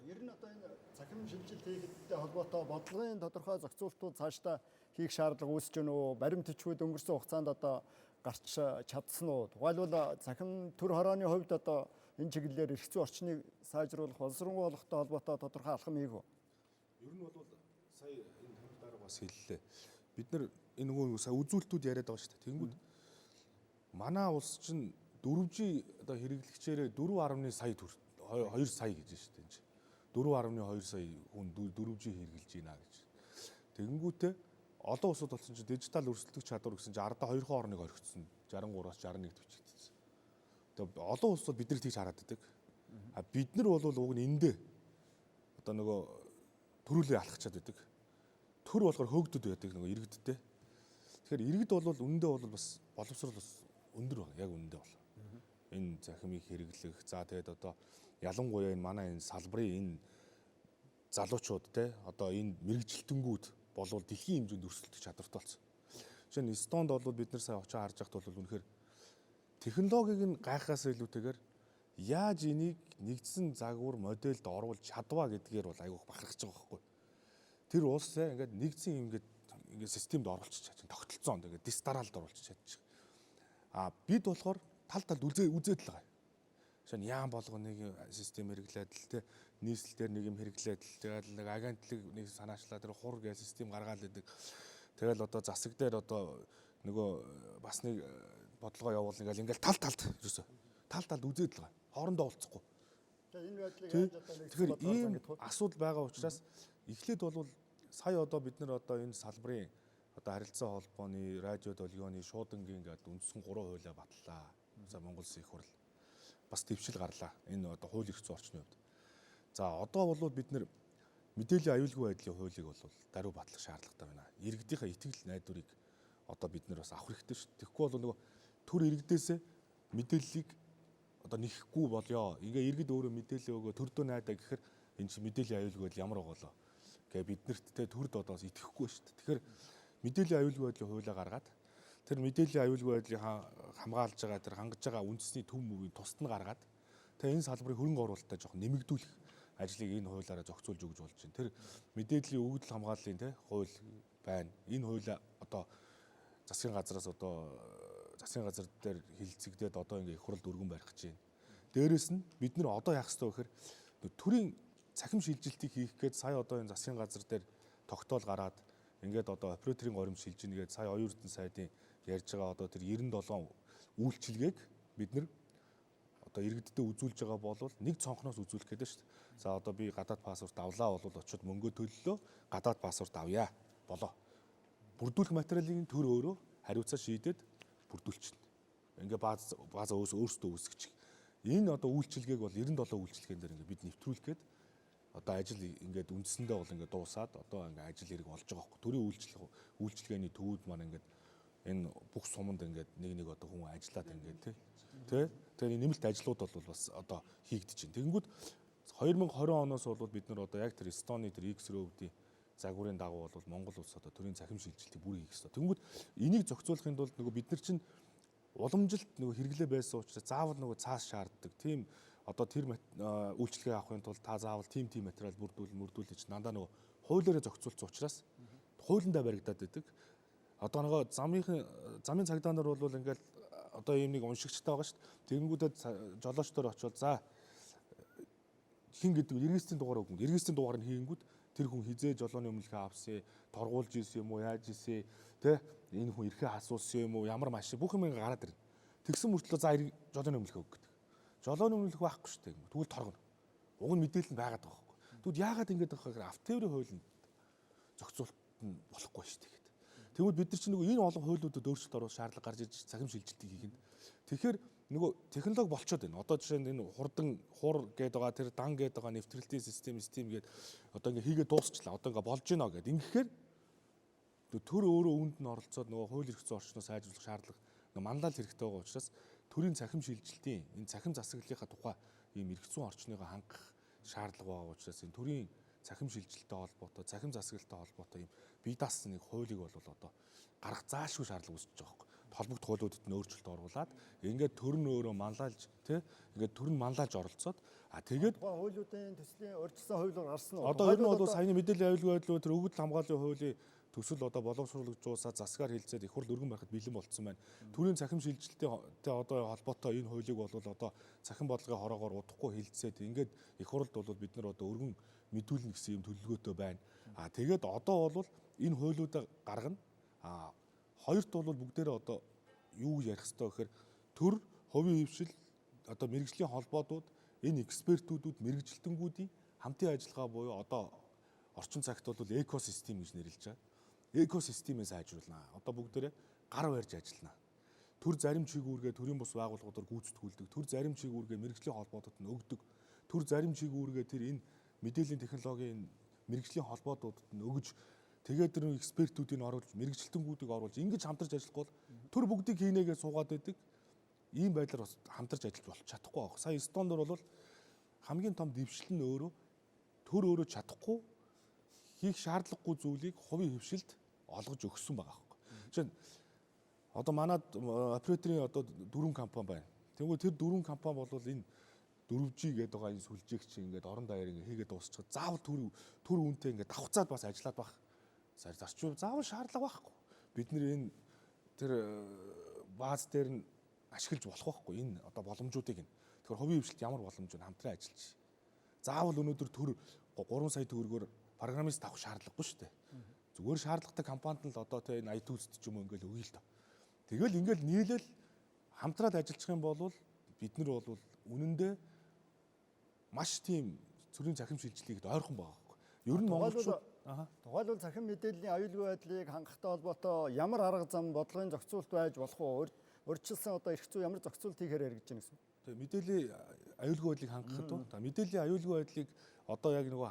S1: Ер нь одоо энэ захим шилжилт хийхтэй холбоотой бодлогын тодорхой зохицуултууд цаашдаа хийх шаардлага үүсэж байна уу? Баримт төчвүүд өнгөрсөн хугацаанд одоо гарч чадсан уу? Тухайлбал захим төр хорооны хувьд одоо энэ чиглэлээр эрх зүйн орчныг сайжруулах, боловсронгуй болгохтой холбоотой тодорхой алхам хийв үү?
S3: Ер нь бол сая энэ хамт дарга бас хэллээ. Бид нар энэ нөгөө сая үзүүлэлтүүд яриад байгаа шүү дээ. Тэнгүүд манай улс чинь 4G одоо хэрэглэгчээрээ 4.2 сая гэж байна шүү дээ. 4.2 сая хүн 4G хэрэглэж байна гэж. Тэнгүүтээ олон улсууд болсон чинь дижитал өрсөлдөх чадвар гэсэн чинь 10-2 орныг орхицсон. 63-аас 61-д бичигдсэн. Тэгээ олон улсууд биднэрт тийж хараад байдаг. Бид нар бол уг нь эндээ одоо нөгөө төрүүлээ алхачаад байдаг. Төр болохоор хөөгдөд байдаг нөгөө иргэдтэй. Тэгэхээр иргэд бол үнэндээ бол бас боловсрол бас өндөр байна. Яг үнэндээ бол. Энэ захимыг хэрэглэх. За тэгээд одоо ялангуяа энэ манай энэ салбарын энэ залуучууд те одоо энэ мэрэгжилтэнгүүд болвол дэлхийн хэмжээнд өрсөлдөх чадвартай болсон. Жишээ нь Эстонд бол бид нар сая очиж харж байхад бол үнэхээр технологиг нь гайхаас илүүтэйгээр яаж энийг нэгдсэн загвар модельд оруулж чадваа гэдгээр бол айгүйх бахархаж байгаа байхгүй. Тэр улсаа ингээд нэгдсэн юм ингээд системд оруулчих чадчих. Тогтолцоонд ингээд дистаралд оруулчих чадчих. Бид болохоор тал талд үзээд л байгаа. Жишээ нь яам болгоныг систем хэрэглээд л те нийслэл дээр нэг юм хэрэглээд л тэгэл нэг агентлаг нэг санаачлаа тэр хур гээ систем гаргаад идэг. Тэгэл одоо засаг дээр одоо нөгөө бас нэг бодлого явуулна ингээл тал талд ерөөсө тал талд үзээд л байгаа. Хоорондоо уулзахгүй.
S1: Энэ байдлыг яаж одоо нэг
S3: тэгэхээр ийм асуудал байгаа учраас эхлээд бол сая одоо бид нар одоо энэ салбарын одоо харилцаа холбооны радио долгионы шуудангийн гэдэг үндсэн 3 хуулиа батлаа. За Монгол Улсын их хурл. бас дэвшил гарлаа. Энэ одоо хууль эрх зүйн орчны хувьд. За одоо бол бид нэр мэдээллийн аюулгүй байдлын хуулийг бол даруй батлах шаардлагатай байна. Иргэдийнхээ итгэл найдварыг одоо бид нар бас авах хэрэгтэй шүү дээ. Тэгэхгүй бол нөгөө төр иргэдээсээ мэдээллийг одоо нэхэхгүй болёо. Ингээ иргэд өөрөө мэдээлэл өгөө төрдөө найдаа гэхээр энэ чинь мэдээллийн аюулгүй байдал ямар болоо. Гэ бид нарт те төрд одоос итгэхгүй шүү дээ. Тэгэхээр мэдээллийн аюулгүй байдлын хуулиа гаргаад тэр мэдээллийн аюулгүй байдлыг хамгаалж байгаа тэр хангаж байгаа үндэсний төв мөвийн тусад нь гаргаад тэгээ энэ салбарын хөрөнгө оруулалтаа жоох нэмэгдүүлэх ажлыг энэ хуулиараа зохицуулж өгж болж байна. Тэр мэдээллийн өгөгдөл хамгааллын те хууль байна. Энэ хуулиа одоо засгийн газраас одоо засгийн газар дээр хилцэгдээд одоо ингээ их хурлд өргөн барих гэж байна. Дээрээс нь бид нэр одоо яах ёстой вэ гэхээр төрийн цахим шилжилтийг хийх гээд сая одоо энэ засгийн газар дээр тогтоол гараад ингээд одоо операторын горимж шилжинэ гээд сая оюун эрдэнэ сайдын ярьж байгаа одоо тэр 97 үйлчилгээг бид нэр одоо иргэддээ үзүүлж байгаа бол нэг цонхноос үзүүлэх гэдэг шүү дээ. За одоо би гадаад паспорт авлаа бол очиод мөнгө төллөө гадаад паспорт авъя болоо. Бүрдүүлэх материалын төр өөрөө хариуцаа шийдээд бүрдүүлчихнэ. Ингээ база өөрсдөө үүсгэж. Энэ одоо үйлчилгээг бол 97 үйлчилгээн дээр ингээ бид нэвтрүүлэх гээд одоо ажил ингээд үндсэндээ бол ингээд дуусаад одоо ингээд ажил хэрэг болж байгаа хөөе. Төрийн үйлчилгээний төвүүд маань ингээд энэ бүх суманд ингээд нэг одоо хүн ажиллаад ингээд тий. Тэгээ нэмэлт ажлууд бол бас одоо хийгдэж байна. Тэгэнгүүт 2020 оноос бол бид нар одоо яг тэр Эстоны тэр X рөвдийн загварын дагуу бол Монгол улс одоо төрийн цахим шилжилтийг бүр хийх ёстой. Тэгэнгүүт энийг зохицуулахын тулд нөгөө бид нар чинь уламжилт нөгөө хэрэглээ байсан учраас заавал нөгөө цаас шаарддаг. Тийм одоо тэр үйлчлэгээ авахын тулд та заавал тийм материал бүрдүүлж дандаа нөгөө хуулиараа зохицуулсан учраас хуулиндаа баригдаад байдаг. Одоо нөгөө замын цагдаа нар бол ингээл одоо ийм нэг уншигчтай байгаа шүү дээ. Тэгэнгүүтээ жолоочдоор очиод за хин гэдэг эргээсийн дугаар өгнө. Эргээсийн дугаар нь хийнгүүт тэр хүн хизээ жолооны өмнөлхөө авсан, торгуулж ийсэн юм уу, яаж ийсэн, тэ энэ хүн эрхээ асуусан юм уу, ямар машин бүх юм гараад ирнэ. Тэгсэн мөртлөө за жолооны өмнөлхөө өг гэдэг. Жолооны өмнөлхөө байхгүй шүү дээ. Тэгвэл торгоно. Уг нь мэдээлэл нь байгаад байгаа байхгүй. Тэгвэл яагаад ингэж байгаа гэхээр автоеврын хуулийн зохицуулт нь болохгүй шүү дээ. Тэгвэл бид нар чинь нөгөө энэ олон хуулиудад өөрчлөлт оруулах шаардлага гарч ирж цахим шилжилтийг хийх нь. Тэгэхээр нөгөө технологи болчиход байна. Одоо жишээ нь энэ хуур гээд байгаа тэр дан гээд байгаа нэвтрэлтийн систем гээд одоо ингээ хийгээд дуусчлаа. Одоо ингээ болж гинэ гэд. Ингэхээр төр өөрөө үүнд нь оролцоод нөгөө хууль эрх зүйн орчноо сайжруулах шаардлага манлал хэрэгтэй байгаа учраас төрийн цахим шилжилтийн энэ цахим засаглалынхаа тухай ийм эрх зүйн орчныгоо хангах шаардлага байгаа учраас энэ төрийн цахим шилжилттэй холбоотой, цахим засаглалтай холбоотой ийм бие даасан нэг хуулийг бол одоо гарах заашгүй шаардлага үүсэж байгаа байхгүй. Холбогдох хуулиудад нь өөрчлөлт оруулаад ингээд төр нь өөрөө манлайлж тий ингээд төр нь манлайлж оролцоод тэгээд
S1: хуулиудын төслийн урьдчилсан хуулиур гарсан уу?
S3: Одоо энэ бол саяны мэдээллийн аюулгүй байдлын төр өгөгдөл хамгааллын хуулийн төсөл одоо боловсруулагдуулсаа засгаар хилцээд их хурл өргөн байхад бэлэн болцсон байна. Төрийн цахим шилжилттэй одоо холбоотой энэ хуулийг бол одоо цахим бодлогын хороогоор удахгүй хилцээд ингээд их хурлд бол бид нар одоо өргөн мэдүүлнэ гэсэн юм төлөвлөгөөтэй байна. Тэгээд одоо бол энэ хуулиудаа гаргана. Хоёрт бол бүгдээрээ одоо юу ярих ёстой гэхээр төр, хувийн хвшил, одоо мэрэгжлийн холбоодууд, энэ экспертүүдүүд, мэрэгжилтэнгүүдийн хамтын ажиллагаа буюу одоо орчин цагт бол экосистем гэж нэрлэж байгаа. Экосистемээ сайжруулна. Одоо бүгдээрээ гар барьж ажиллана. Төр зарим чигүүргээ төрийн бус байгууллагуудаар гүйцэтгүүлдэг. Төр зарим чигүүргээ мэрэгжлийн холбоодод нь өгдөг. Төр зарим чигүүргээ тэр энэ мэдээллийн технологийн мэрэгжлийн холбоодуудад нь өгж тэгээд тэр экспертүүдийг оруулж мэрэгжилтэнгүүдийг оруулж ингэж хамтарч ажиллахгүй бол төр бүгдийг хийнэгээ суугаад байдаг. Ийм байдлаар бас хамтарч ажиллаж болж чадахгүй байх. Сая Эстондор бол хамгийн том дэвшил нь өөрөө төр өөрөө чадахгүй хийх шаардлагагүй зүйлийг хувийн хвшилд олгож өгсөн байгаа байхгүй. Жишээ нь одоо манад операторын одоо 4 компани байна. Тэгвэл тэр 4 компани бол энэ 4G гэдэг байгаа энэ сүлжээгч ингээд орон даяар ингээд хийгээд дуусчихад заавал төр үнтэй ингээд давхцаад бас ажиллаад байх. Зарчим заавал шаардлага байхгүй. Бид нэр энэ тэр бааз дээр нь ашиглаж болох байхгүй энэ одоо боломжуудыг нь. Тэгэхээр хувийн хвшилт ямар боломж вэ? Хамтран ажиллаж. Заавал өнөөдөр төр 3 сая төгрөгөөр программист авах шаардлагагүй шүү дээ. Зүгээр шаардлагатай компанид л одоо тэ энэ IT үзт ч юм уу ингээл өгье л доо. Тэгэл ингээл нийлээл хамтраад ажиллах юм бол бид нар бол үнэндээ маш тийм цэргийн цахим шилжилтийг ойрхон байгаа байхгүй. Ер нь монголчууд
S1: тухайлбал цахим мэдээллийн аюулгүй байдлыг хангахтай холбоотой ямар арга зам бодлогын зохицуулт байж болох уу? Урьдчилсан одоо эрх зүй ямар зохицуулт хийхээр яригдж байна гэсэн.
S3: Тэгээ мэдээллийн аюулгүй байдлыг хангахад та мэдээллийн аюулгүй байдлыг одоо яг нөгөө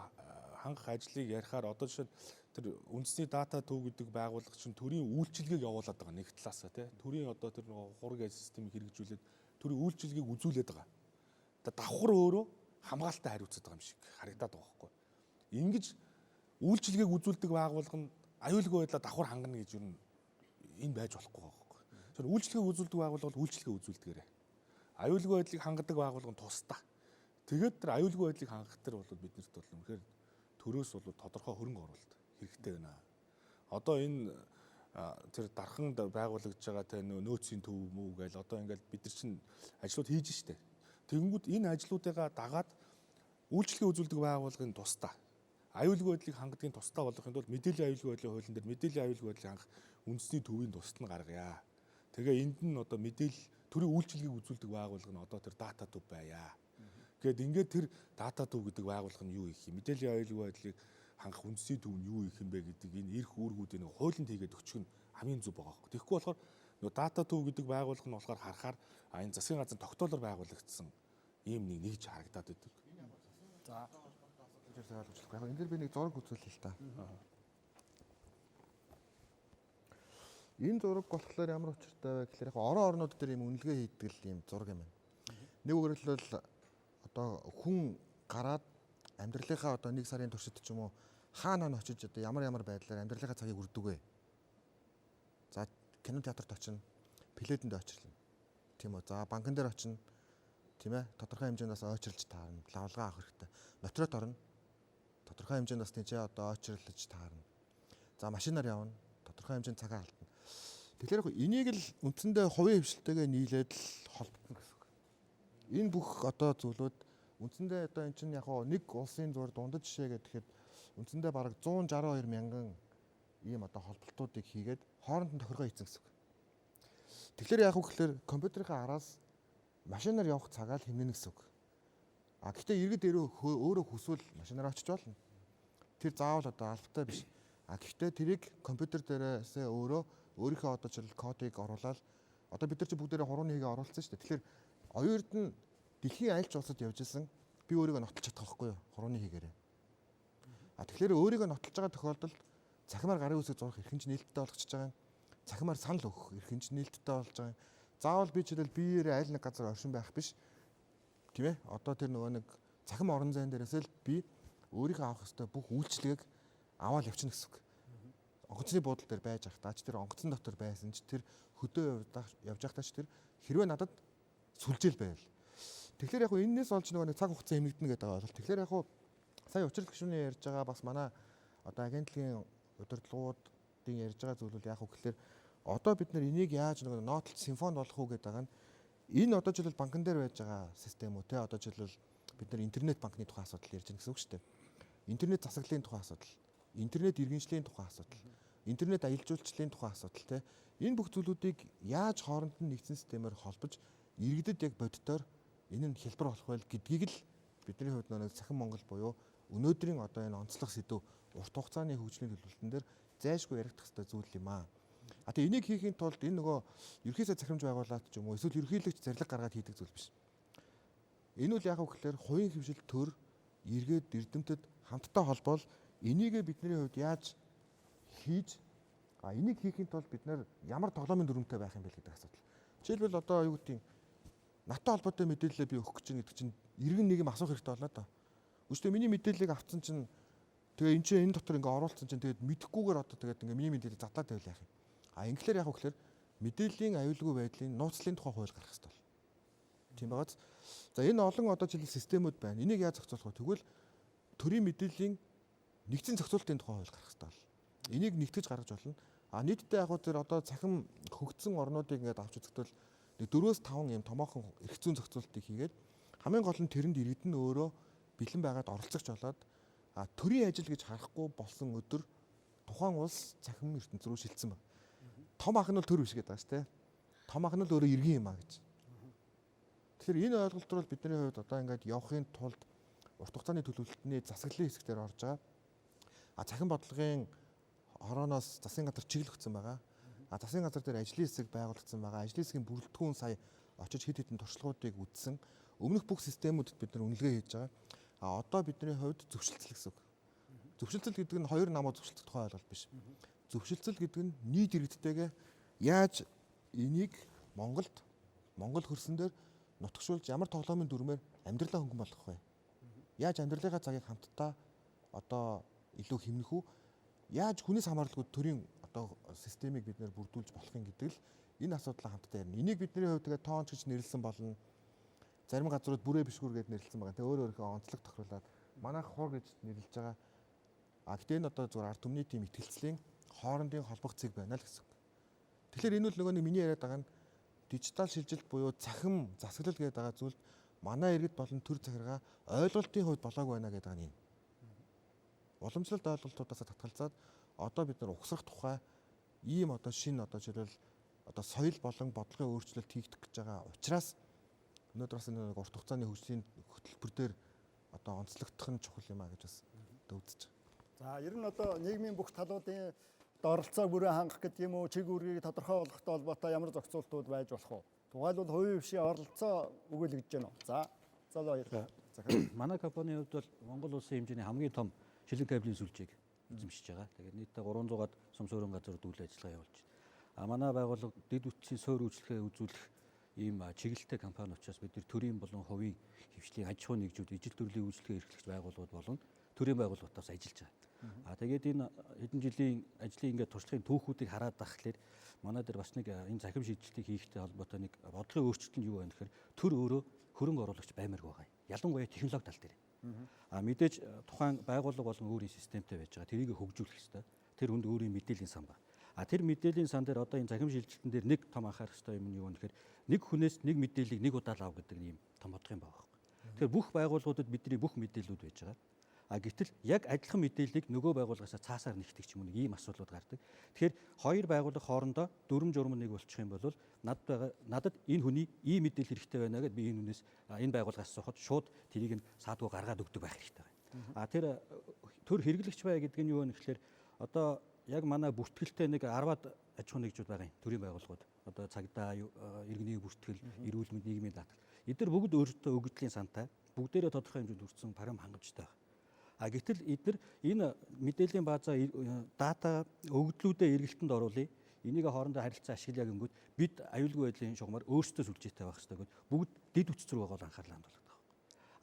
S3: хангах ажлыг ярихаар одоо жишээ тэр үндэсний дата төв гэдэг байгууллага чинь төрийн үйлчилгээг явуулаад байгаа нэг талаасаа тий. Төрийн одоо тэр нөгөө хураг системийг хэрэгжүүлээд төрийн үйлчилгээг үзүүлээд байгаа. Тэгээ давхар өөрөө хамгаалалтаа хариуцаад байгаа юм шиг харагдаад байгаа байхгүй. Ингэж үйлчилгээг үзүүлдэг байгууллага нь аюулгүй байдлаа давхар хангана гэж юу энэ байж болохгүй байхгүй. Тэр үйлчилгээг үзүүлдэг байгууллага бол үйлчилгээ үзүүлдэгээрээ. Аюулгүй байдлыг хангадаг байгууллага нь тусдаа. Тэгээд тэр аюулгүй байдлыг хангах тэр бол биднэрт бол үнэхээр төрөөс бол тодорхой хөрөнгө оруулалт хэрэгтэй байна. Одоо энэ тэр дарханд байгуулагдж байгаа тэ нөөцийн төв мүү гээл одоо ингээл бид нар чинь ажлууд хийж штэ. Тэгэнгүүт энэ ажлуудыгаа дагаад үйлчлэгээ үзүүлдэг байгууллагын тусдаа аюулгүй байдлыг хангадгийн тусдаа болохын тулд мэдээллийн аюулгүй байдлын хуулийн дээр мэдээллийн аюулгүй байдлыг хангах үндэсний төвийн тусад нь гаргая. Тэгээ энд нь одоо мэдээлэл төрийн үйлчлэгийг үзүүлдэг байгууллага нь одоо тэр дата төв байя. Гэт ингээд тэр дата төв гэдэг байгууллага нь юу их юм? Мэдээллийн аюулгүй байдлыг хангах үндэсний төв нь юу их юм бэ гэдэг энэ эрх үүргүүдийн нэг хуулинд хийгээд өгчих нь хамгийн зөв байгаа хөөх. Тэгэхгүй болохоор нөгөө дата төв гэдэг байгууллага нь болохоор харахаар энэ засгийн газрын тогтоолоор байгуулагдсан ийм нэгж харагдаад байдаг.
S1: За
S2: яг энэ дэр би нэг зураг үзүүлээ л та. Энэ зураг болохоор ямар учиртай вэ гэхээр яг орон орнууд дээр юм үнэлгээ хийдэг л юм зураг юм байна. Нэг үгээр хэлбэл одоо хүн гараад амьдралынхаа одоо 1 сарын туршид ч юм уу хаана очиж одоо ямар байдлаар амьдралынхаа цагийг үрдэг вэ? За кино театрт очино, пледэнд очирлоо. Тийм үү. За банкн дээр очино. Тийм ээ. Тодорхой хэмжээнд бас ойчрлж таарна. Лавлгаа авах хэрэгтэй. Моторот орно. Тодорхой хэмжээнд бас тийчээ одоо ойчрлж таарна. За машинаар явна. Тодорхой хэмжээнд цагаа алдна. Тэгэхээр энийг л үндсэндээ хувийн хвшилтэйгээ нийлээд л холбогдно гэсэн үг. Энэ бүх одоо зүйлүүд үндсэндээ одоо эн чинь яг нэг улсын зур дундад жишээ гэхэд үндсэндээ бараг 162 мянган ийм одоо холболтуудыг хийгээд хооронд нь тохиргоо хийсэн гэсэн үг. Тэгэхээр яг үгээр компьютерийн араас машинаар явах цагаа л хэмнэнэ гэсэн үг. А гэхдээ иргэд өөрөө хүсвэл машинаар очиж болно. Тэр заавал одоо албатай биш. А гэхдээ тэрийг компьютер дээрээсээ өөрийнхөө одоо жишээл кодыг оруулаад одоо бид нар чи бүгдээрээ хурууны хийгээ оруулсан шүү дээ. Тэгэхээр оюурд нь дэлхийн аль ч улсад явж исэн би өөрийгөө нотолж чадах байхгүй юу хурууны хийгээрээ. А тэгэхээр өөрийгөө нотолж байгаа тохиолдолд цахимаар гарын үсэг зурх эрхэмж нээлттэй болгочихж байгаа юм. Цахимаар санал өгөх эрхэмж нээлттэй болж байгаа юм. Заавал би жишээл биеэрээ аль нэг газар оршин байх биш. Тийм ээ? Одоо тэр нөгөө нэг цахим орон зайн дээрээс л би өөрийнхөө авах ёстой бүх үйлчлэгийг аваад явчихна гэсэн үг. Онгоцны буудлын дээр байж ах таач тэр онгоцон дотор байсан ч тэр хөдөө явж ах таач тэр хэрвээ надад сүлжээл байвал. Тэгэхээр яг энэс олж нөгөө нэг цаг хугацаа хэмнэгдэнэ гэдэг байгаа бол тэгэхээр яг сая учрал гишүүний ярьж байгаа бас манай одоо агентлагийн удирдлагуудын ярьж байгаа зүйл бол яг гэхээр одоо бид нар энийг яаж нөгөө нотлж симфонд болох уу гэдэг нь энэ одоо жишээл банкн дээр байж байгаа систем үү те одоо жишээл бид нар интернет банкны тухай асуудал ярьж байгаа гэсэн үг шүү дээ. Интернет засаглалын тухай асуудал, интернет иргэншлийн тухай асуудал, интернет аялал жуулчлалын тухай асуудал те энэ бүх зүйлүүдийг яаж хооронд нь нэгдсэн системээр холбож иргэдэд яг боддоор энэ нь хэлбэр болох байл гэдгийг л бидний хувьд нэг Цахим Монгол буюу өнөөдрийн одоо энэ онцлог сэдв урт хугацааны хөгжлийн төлөвлөлтөн дээр зайлшгүй яригдах ёстой зүйл юм аа. А тэгээ энийг хийхийн тулд энэ нөгөө ерхий сайд захирамж байгуулалт ч юм уу эсвэл ерхийлэгч зарлиг гаргаад хийдэг зүйл биш. Энэ үл яг гэхээр хувийн хвшил төр эргээд эрдэмтэд хамтдаа холбоол энийгээ бидний хувьд яаж хийж энийг хийхийн тулд бид нэр ямар тоглоомын дүрмтэй байх юм бэ гэдэг асуудал. Жишээлбэл одоо юу гэдэг НАТО холбоотой мэдээлэлээ би өгөх гэж байгаа гэдэг чинь иргэн нэг юм асуух хэрэгтэй болоо доо. Үгүй миний мэдээллийг авцсан чинь тэгээ энэ чинь энэ дотор ингээ оруулсан чинь тэгээд мэдэхгүйгээр одоо тэгээд ингээ миний мэдээллийг задлаад байвал яах юм. Ингээр яг гэхээр мэдээллийн аюулгүй байдлын нууцлалын тухай хууль гаргах хэрэгтэй бол. Тийм байгааз. За энэ олон одоо жишээ системүүд байна. Энийг яаж зохицуулах вэ? Тэгвэл төрийн мэдээллийн нэгдсэн зохицуулалтын тухай хууль гаргах хэрэгтэй бол. Энийг нэгтгэж гаргаж болно. Нийтдээ яг тэр одоо цахим хөгжсөн орнуудыг ингээд авч үзэхдээ нэг 4-5 юм томоохон эрх зүйн зохицуулалтыг хийгээд хамгийн гол нь тэрэнд иргэд нь өөрөө бэлэн байгаад оролцогч болоод төрийн ажил гэж харахгүй болсон өдөр тухайн улс цахим ертөнц рүү шилжсэн байна. Том ах нь бол төр биш гэдэг байгаа шүү дээ. Том ах нь л өөрөө иргэн юм а гэж. Тэгэхээр энэ ойлголт руу бидний хувьд одоо ингээд явахын тулд урт хугацааны төлөвлөлтний засаглалын хэсгээр орж байгаа. Цахим бодлогын хорооноос засгийн газар чиглэл өгсөн байгаа. Засгийн газар дээр ажлын хэсэг байгуулагдсан байгаа. Ажлын хэсгийн бүрэлдэхүүн сая очиж хэд хэдэн туршлагуудыг үзсэн. Өмнөх бүх системүүдэд бид нар үнэлгээ хийж байгаа. А одоо бидний хувьд зөвшөлтсөл гэсэн үг. Зөвшөлтсөл гэдэг нь хоёр намаа зөвшөлтөх тухай ойлголт биш. Зөвшөлтсөл гэдэг нь нийт иргэдтэйгээ яаж энийг Монгол хөрсөн дээр нутагшуулж ямар тоглоомын дүрмээр амьдралаа хөнгөн болгох вэ? Яаж амьдралынхаа цагийг хамтдаа одоо илүү хэмнэх үү? Яаж хүнээс хамааралгүй төрийн одоо системийг бид нэр бүрдүүлж болохын гэдэг л энэ асуудлаа хамтдаа ярина. Энийг бидний хувьд тэгээ тоонч гэж нэрлсэн болно. Зарим газрууд бүрээ бишгүүр гэж нэрлсэн байгаа. Тэгээ өөр өөрийнхөө онцлог тохируулаад манайх хуур гэж нэрлэж байгаа. А гэтээ энэ одоо зүгээр ард түмний тийм итгэлцлийн хоорондын холбох зэг байна л гэсэн. Тэгэхээр энэ бол нөгөө нэг миний яриад байгаа нь дижитал шилжилт буюу цахим засаглал гэдэг байгаа зүйлд манай иргэд болон төр захиргаа ойлголтын хувьд болоогүй байна гэдэг нь энэ. Уламжлалт ойлголтуудаас татгалзаад одоо бид нар ухсрах тухай ийм одоо шинэ одоо жишээлбэл одоо соёл болон бодлогын өөрчлөлт хийгдэх гэж байгаа учраас өнөөдөр бас нэг урт хугацааны хөгжлийн хөтөлбөр дээр одоо онцлогдох нь чухал юм а гэж бас үзэж байгаа.
S1: За ер нь одоо нийгмийн бүх талуудын оролцоог бүрэн хангах гэдэг юм уу, чиг үүргийг тодорхой болгохтой холбоотой ямар зохицуултууд байж болох вэ? Тухайлбал хувийн хвшийн оролцоо өгүүлэгдэж байна уу? За баярлалаа.
S8: Манай компанийн хувьд бол Монгол Улсын хэмжээний хамгийн том шилэн кабелийн сүлжээг эзэмшиж байгаа. Тэгээд нийтдээ 300-аад сум суурин газар үйл ажиллагаа явуулж байна. А манай байгууллага дэд үтсийн суур үйлчлэгээ үзүүлэх ийм чиглэлтэй компани учраас бид нар төрийн болон хувийн хвшлийн аж ахуйн нэгжүүд, ижил төрлийн үйлчлэгээ эрхлэгч байгууллагууд болон төрийн байгууллагуудаас ажиллаж байгаа. А тэгээд энэ хэдэн жилийн ажлын ингээд туршлагын түүхүүдийг хараад байхлаэр манай дээр бас нэг энэ захим шийдэлтийг хийхтэй холбоотой нэг бодлогын өөрчлөлт нь юу вэ гэхээр төр өөрөө хөрөнгө оруулагч баймарг байгаа. Ялангуяа технологи тал дээр. А мэдээж тухайн байгууллага болон өөрийн системтэй байж байгаа. Тэрийг хөгжүүлэх ёстой. Тэр хүнд өөрийн мэдээллийн сан байна. А тэр мэдээллийн сан дээр одоо энэ захим шилжилтэн дээр нэг том анхаарах ёстой юм нь юу вэ гэхээр нэг хүнээс нэг мэдээллийг нэг удаа л ав гэдэг ийм том бодлого юм байна. Тэгэхээр бүх байгууллагуудад бидний бүх мэдээллүүд байж байгаа. А гэтэл яг адилхан мэдээллийг нөгөө байгууллагаас цаасаар нэгтгэх юм нэг ийм асуудлууд гардаг. Тэгэхээр хоёр байгууллага хоорондоо дүрм журм нэг болчих юм бол надад энэ хүний ийм мэдээлэл хэрэгтэй байна гэдээ би энэ хүнээс энэ байгууллагаас асуухад шууд тэрийг нь саадгүй гаргаад өгдөг байх хэрэгтэй байна. А тэр төр хэрэглэгч бай гэдэг нь юу вэ гэхээр одоо яг манай бүртгэлтэй нэг 10-аад аж ахуйн нэгжүүд байгаа юм. Төрийн байгууллагууд. Одоо цагдаа, иргэний бүртгэл, эрүүл мэнд, нийгмийн даатгал. Эдгээр бүгд өөрсдөө өгөгдлийн сантай, бүгдээрээ тодорхой хэмжээнд хүрсэн програм хангамжтай байна. А гэтэл эдгээр энэ мэдээллийн баазаа дата өгөгдлүүдэд эргэлтэнд оруулъя. Энийг хоорондоо харилцан ашиглая гингүүд бид аюулгүй байдлын шугамар өөрсдөө сүлжээтэй байх хэрэгтэй гэд бүгд дэд үтц рүү гол анхаарлаа хандуулдаг байна.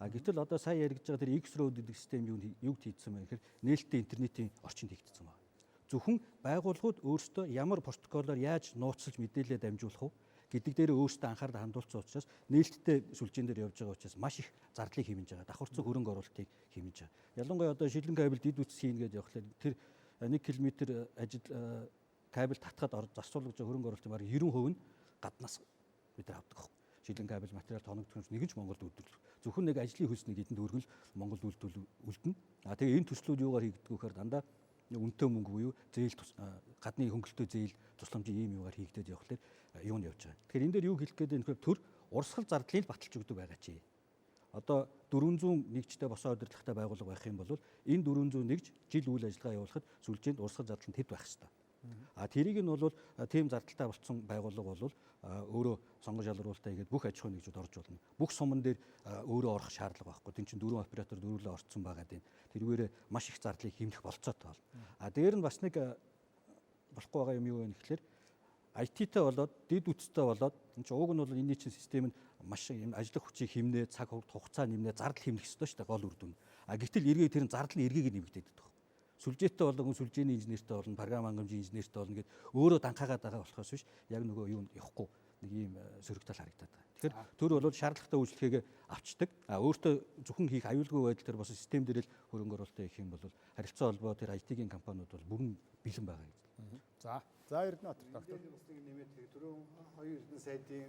S8: А гэтэл одоо сая яригдж байгаа тэр X road гэдэг систем юуг хийдсэн бэ гэхээр нээлттэй интернетийн орчинд хийгдсэн байна. Зөвхөн байгууллагууд өөрсдөө ямар протоколоор яаж нууцлж мэдээлэлээ дамжуулах вэ гэдэг дээр өөрсдөө анхаарал хандуулсан учраас нээлттэй сүлжээн дээр явж байгаа учраас маш их зардлыг хэмнэж байгаа. Давхарцаг хөрөнгө оруулалтыг хэмнэж байгаа. Ялангуяа одоо шилэн кабель дэд үтс хийн гэж явахлаар тэр 1 км ажил кабель татхад зарцуулж байгаа хөрөнгө оруулалтын бараг 90% нь гаднаас бид нар авдаг. Шилэн кабель материал тоногдох юм нэг ч Монголд үйлдвэрлэх. Зөвхөн нэг ажлын хөлсний эдэнд өргөл Монголд үлдэнэ. А тэгээ энэ төслүүд юугаар хийгддэг вэ гэхээр дандаа үнэтэй мөнгө буюу зээл гадны хөнгөлөлтөө зээл тусламжийн ийм юугаар хийгдээд явахлаар юу нь явж байгаа. Тэгэхээр энэ дээр юу хэлэх гээд вэ? Төр урсгал зардлыг баталж өгдөг байгаа чи. Одоо 400 нэгжтэй босоо удирдлагатай байгууллага байх юм бол энэ 400 нэгж жил үйл ажиллагаа явуулахад сүлжээнд урсгал зардал нь хэд байх хэвээр. А тэрийг нь бол тийм зардалтай болсон байгууллага бол өөрөө сонгон шалруулалтаа хийгээд бүх аж ахуйн нэгжүүд орж болно. Бүх суман дээр өөрөө орох шаардлага байхгүй. Тин чин 4 оператор дөрвөлөө орцсон байгаа din. Тэрүүгээр маш их зардлыг хэмнэх болцоотой бол. А дээр нь бас нэг болохгүй байгаа юм юу вэ гэхээр IT-тэй болоод дэд үтцтэй болоод энэ чинь уг нь бол энэний чинь систем нь маш юм ажиллах хүчийг хэмнээ, цаг хугацаа нэмнээ, зардал хэмнэх ёстой шүү дээ гол үр дүн. А гэтэл эргээ тэр нь зардал эргийг нэмэгдээд байдаг. Сүлжээтэй болон сүлжээний инженертэй болон програм хангамжийн инженертэй болно гэд өөрөө данхаагаад байгаа болохоос биш яг нөгөө юу явахгүй нэг ийм сөрөгтөл харагдаад байгаа. Тэгэхээр төр бол шаардлагатай үйлчлэгээ авчдаг. А өөртөө зөвхөн хийх аюулгүй байдал төр бас систем дээр л хөрөнгө оруулалтаа хийх юм бол харилцаа холбоо тэр IT-ийн компаниуд бол бүрэн бэлэн байгаа гэж.
S1: За Эрдэнэт доктор.
S4: Бас нэг нэмээд түрүүн хоёр эрдэнэ сайдын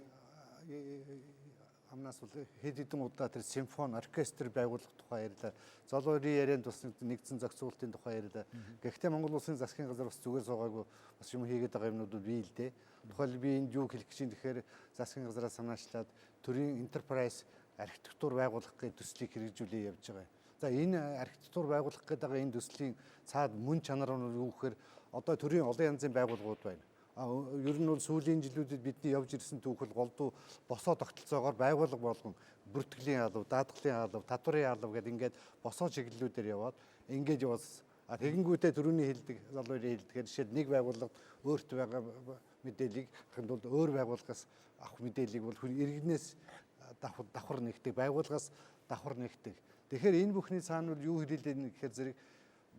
S4: амнаас бол хэд хэдэн удаа тэр симфони оркестр байгуулах тухай ярьлаа. Золоорын ярианд бас нэгдсэн зохицуулалтын тухай ярьлаа. Гэхдээ Монгол Улсын засгийн газар бас зүгээр суугаагүй бас юм хийгээд байгаа юмнууд бий л дээ. Тухайл би энд юу хэлэх гэж чинь тэгэхээр засгийн газраас санаачлаад төрийн enterprise архитектур байгуулах гэдэг төслийг хэрэгжүүлээ явж байгаа. За энэ архитектур байгуулах гэдэг энэ төслийн цаад мөн чанар нь юу гэхээр одоо төрийн олон янзын байгууллагууд байна. Ер нь бол сүүлийн жилүүдэд бидний явж ирсэн түүх бол голдуу босоо тогтолцоогоор байгууллага болгон бүртгэлийн алав, даатгалын алав, татварын алав гэдэг ингээд босоо чиглэлүүдээр яваад ингээд яваас тэгэнгүүтээ төрөний хэлдэг залуурын хэлдгээр жишээл нэг байгууллагад өөрт байгаа мэдээллийг хахын тулд өөр байгууллагаас авах мэдээллийг бол иргэнээс давхар нэгдэг, байгууллагаас давхар нэгдэг. Тэгэхээр энэ бүхний цаана бол юу хэлээд гэхээр зэрэг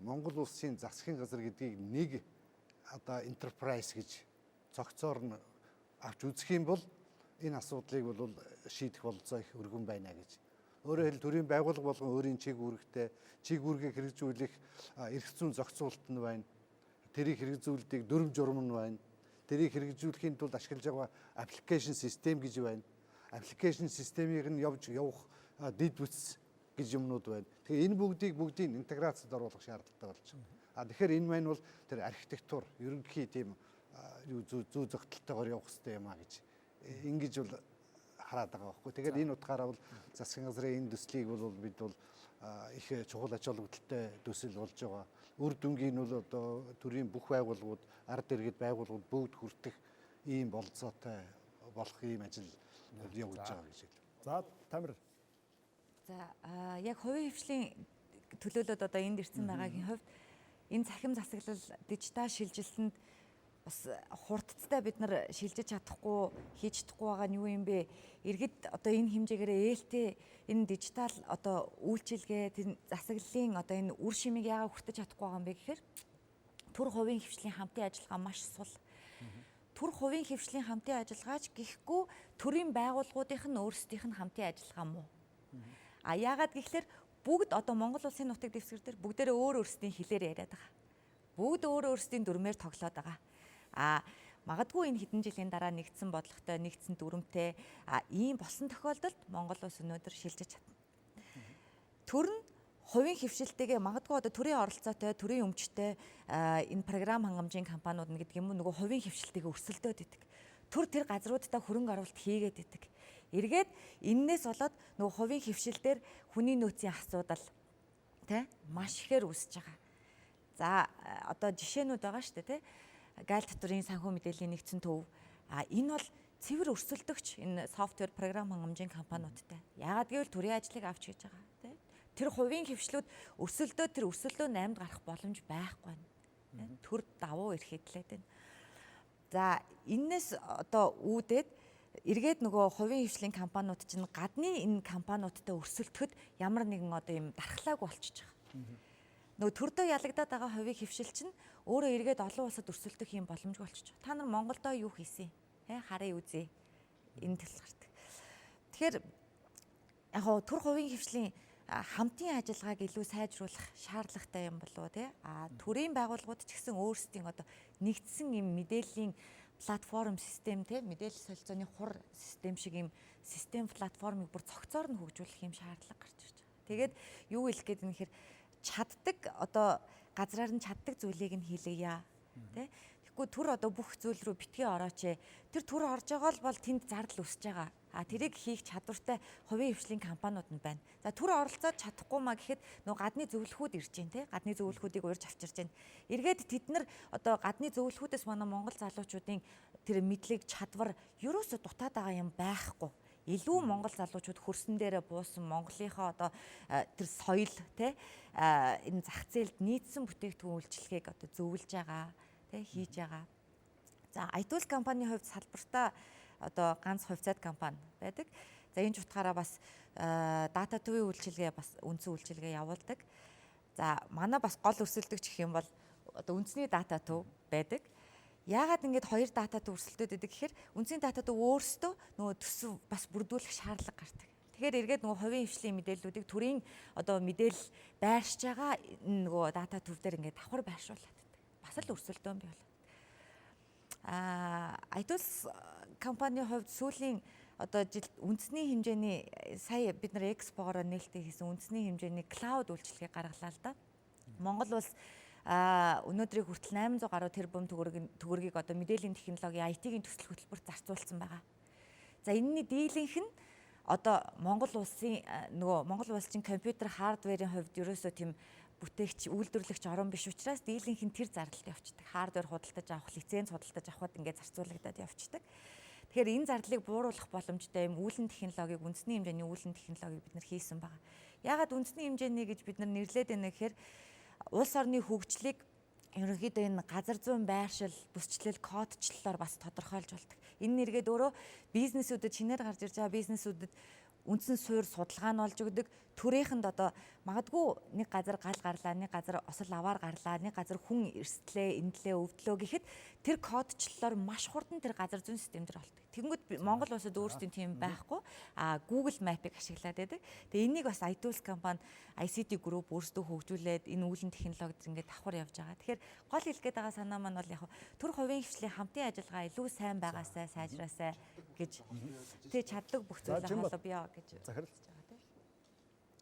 S4: Монгол Улсын засгийн газар гэдгийг нэг одоо enterprise гэж цогцоор нь авч үзэх юм бол энэ асуудлыг бол шийдэх болцоо их өргөн байна гэж. Өөрөөр хэлбэл төрийн байгууллага болгон өөрийн чиг үүрэгтэй, чиг үүргийг хэрэгжүүлэх эрх зүйн зохицуулалт нь байна. Тэрийг хэрэгжүүлдэг дүрм журам нь байна. Тэрийг хэрэгжүүлэхийн тулд ашиглаж байгаа аппликейшн систем гэж байна. Аппликейшн системийг нь явж явах дэд бүтц гэж юмнууд байна. Тэгээ энэ бүгдийг интеграцид оруулах шаардлагатай болж байна. Тэгэхээр энэ маань бол тэр архитектур, ерөнхий тийм зүү зөгтөлтөөр явах хэрэгтэй юм а гэж ингэж бол хараад байгаа байхгүй. Тэгэхээр энэ утгаараа бол засгийн газрын энэ төслийг бол бид бол их чухал ач холбогдолтой төсөл болж байгаа. Үр дүнгийн бол одоо төрийн бүх байгууллагууд, ард иргэд байгууллагууд бүгд хүртэх ийм болцоотой болох ийм ажил явуулж байгаа гэж хэлээ.
S1: За Тамир.
S5: За яг хувийн хвшлийн төлөөлөд одоо энд ирсэн байгаагийн хувьд энэ цахим засаглал дижитал шилжилтэнд бас хурдцтай бид нар шилжиж чадахгүй, хийж чадахгүй байгаа нь юу юм бэ? Иргэд одоо энэ хэмжээгээр ээлтэй энэ дижитал одоо үйлчилгээ, тэр засаглалын одоо энэ үр шимийг яагаад хүртэж чадахгүй байгаа юм бэ гэхээр төр хувийн хвшлийн хамтын ажиллагаа маш сул. Төр хувийн хвшлийн хамтын ажиллагаач гэхгүй төрийн байгууллагуудынх нь өөрсдийнх нь хамтын ажиллагаа муу. Яагаад гэхэлэр бүгд одоо Монгол Улсын нутаг дэвсгэр дээр бүгдээрээ өөр өөрсдийн хэлээр яриад байгаа. Бүгд өөр өөрсдийн дүрмээр тоглоод байгаа. Магадгүй энэ хэдэн жилийн дараа нэгдсэн бодлоготой, нэгдсэн дүрмтэй ийм болсон тохиолдолд Монгол Улс өнөөдөр шилжиж чадна. Төр нь хувийн хвшилтэйгээ магадгүй одоо төрийн оролцоотой, төрийн өмчтэй энэ програм хангамжийн компаниуд нь гэдэг юм уу нөгөө хувийн хвшилтэйгээ өрсөлдөөд идэг. Төр тэр газруудаа хөрөнгө оруулалт хийгээд идэг. Эргээд эннээс болоод нөгөө хувийн хвшил дээр хүний нөөцийн асуудал маш ихээр үүсэж байгаа. За одоо жишээнүүд байгаа шүү дээ гайл татврын санхүү мэдээллийн нэгдсэн төв. Энэ бол цэвэр өрсөлдөгч энэ софтвер програм хангамжийн компаниудтай. Яагаад гэвэл төрийн ажлыг авч хийж байгаа. Тэр хувийн хвшлүүд өрсөлдөө тэр өрсөлдөө 8-д гарах боломж байхгүй байна. Төр давуу эрхэдлээд байна. За энэс одоо үүдээд эргээд нөгөө хувийн хвшлийн компаниуд чинь гадны энэ компаниудтай өрсөлдөхөд ямар нэгэн одоо юм дархлааг болчихж байгаа. Нөгөө төрдөө ялагдаад байгаа хувийн хвшил чинь өөрөө эргээд олон улсад өрсөлдөх юм боломжгүй болчихж байгаа. Та нар Монголдоо юу хийсэн? Харъя үзье. Энэ төл гардаг. Тэгэхээр яг хоо төр хувийн хвшлийн хамтын ажиллагааг илүү сайжруулах шаардлагатай юм болов уу төрийн байгууллагууд ч гэсэн өөрсдийн одоо нэгдсэн юм мэдээллийн платформ систем мэдээлэл солилцооны хур систем шиг юм систем платформыг бүр цогцоор нь хөгжүүлэх юм шаардлага гарч ирж байгаа. Тэгээд юу хэлэх гээд нэхэр чаддаг одоо газраар нь чаддаг зүйлийг нь хийлгийа тэгэхгүй төр одоо бүх зүйл рүү битгий орооч тэр төр орж байгаа бол тэнд зардал өсөж байгаа. Тэрийг хийх чадвартай хувийн хвшлийн компаниуд нь байна. За төр оролцоод чадахгүй маа гэхэд нөгөө гадны зөвлөхүүд ирж байна гадны зөвлөхүүдийг урьж авчирж байна. Эргээд тэд нар одоо гадны зөвлөхүүдээс манай Монгол залуучуудын тэр мэдлэг чадвар ерөөсө дутаад байгаа юм байхгүй. Илүү Монгол залуучууд хөрсөн дээрээ буусан Монголынхоо одоо тэр соёл энэ зах зээлд нийцсэн бүтээгдэхүүн үйлчилгээг одоо зөвлөж байгаа хийж байгаа. За IT компанийн хувьд салбартаа одоо ганц хувьцаат компани байдаг. За энэ ч утгаараа бас дата төвийн үйлчилгээ бас үндсэн үйлчилгээ явуулдаг. За манай бас гол өрсөлдөгч гэх юм бол одоо үндэсний дата төв байдаг. Яагаад ингэж хоёр дата төв өрсөлдөд байдаг гэхээр үндсийн дата төв өөрсдөө нөгөө төсөв бас бүрдүүлэх шаардлага гардаг. Тэгэхээр эргээд нөгөө хувийн хвшлийн мэдээллүүдийг төрийн одоо мэдээлэл байршиж байгаа нөгөө дата төв дээр ингээд давхар байршуулад байдаг. Бас л өрсөлдөөн бий болоо. IT компанийн хувьд сүүлийн одоо жил үндэсний хэмжээний сая бид нар экспогоор нээлттэй хийсэн үндэсний хэмжээний клауд үйлчилгээ гаргалаа л да. Монгол улс өнөөдрийг хүртэл 800 гаруй тэрбум төгрөгийг одоо мэдээллийн технологийн IT-ийн төсөл хөтөлбөрт зарцуулсан байгаа. За энэний дийлэнх нь одоо Монгол улсын нөгөө Монгол улсын компьютер хардверийн хувьд ерөөсөө тийм бүтээгч, үйлдвэрлэгч орон биш учраас дийлэнх нь тэр зардалд явчихдаг. Хардвер худалдаж авах, лиценз худалдаж авахд ингээд зарцуулагдаад явчихдаг. Тэгэхээр энэ зардлыг бууруулах боломжтой юм үүлэн технологиг, үндэсний хэмжээний үүлэн технологиг бид нар хийсэн байгаа. Яагаад үндэсний хэмжээний гэж бид нар нэрлээд байна гэхээр улс орны хөгжлийг ерөнхийдөө энэ газар зүйн байршил, бүсчлэл, кодчлолоор бас тодорхойлж болдог. Энэ нэргээд өөрөө бизнесүүдэд шинээр гарч ирж байгаа бизнесүүдэд үндсэн суурь судалгаа нь олж өгдөг. Төрийнхэнд одоо магадгүй нэг газар гал гарлаа, нэг газар осол аваар гарлаа, нэг газар хүн эрсдлээ, эндлээ, өвдлөө гэхэд тэр кодчлолоор маш хурдан тэр газар зүйн систем дээр болдог. Тэгэнгүүт Монгол улсад өөрсдийн тийм байхгүй. Google Map-ыг ашиглаад байдаг. Тэгээ энийг бас IT Tools компани ICT Group өөрсдөө хөгжүүлээд энэ үүлэн технологид ингээд давхар явж байгаа. Тэгэхээр гол хэлгээд байгаа санаа маань бол яг төр хувийн хвшлийн хамтын ажиллагаа илүү сайн байгаасай, сайжраасай гэж тэг чаддаг бүх зүйлээ холбоё гэж
S1: захирал.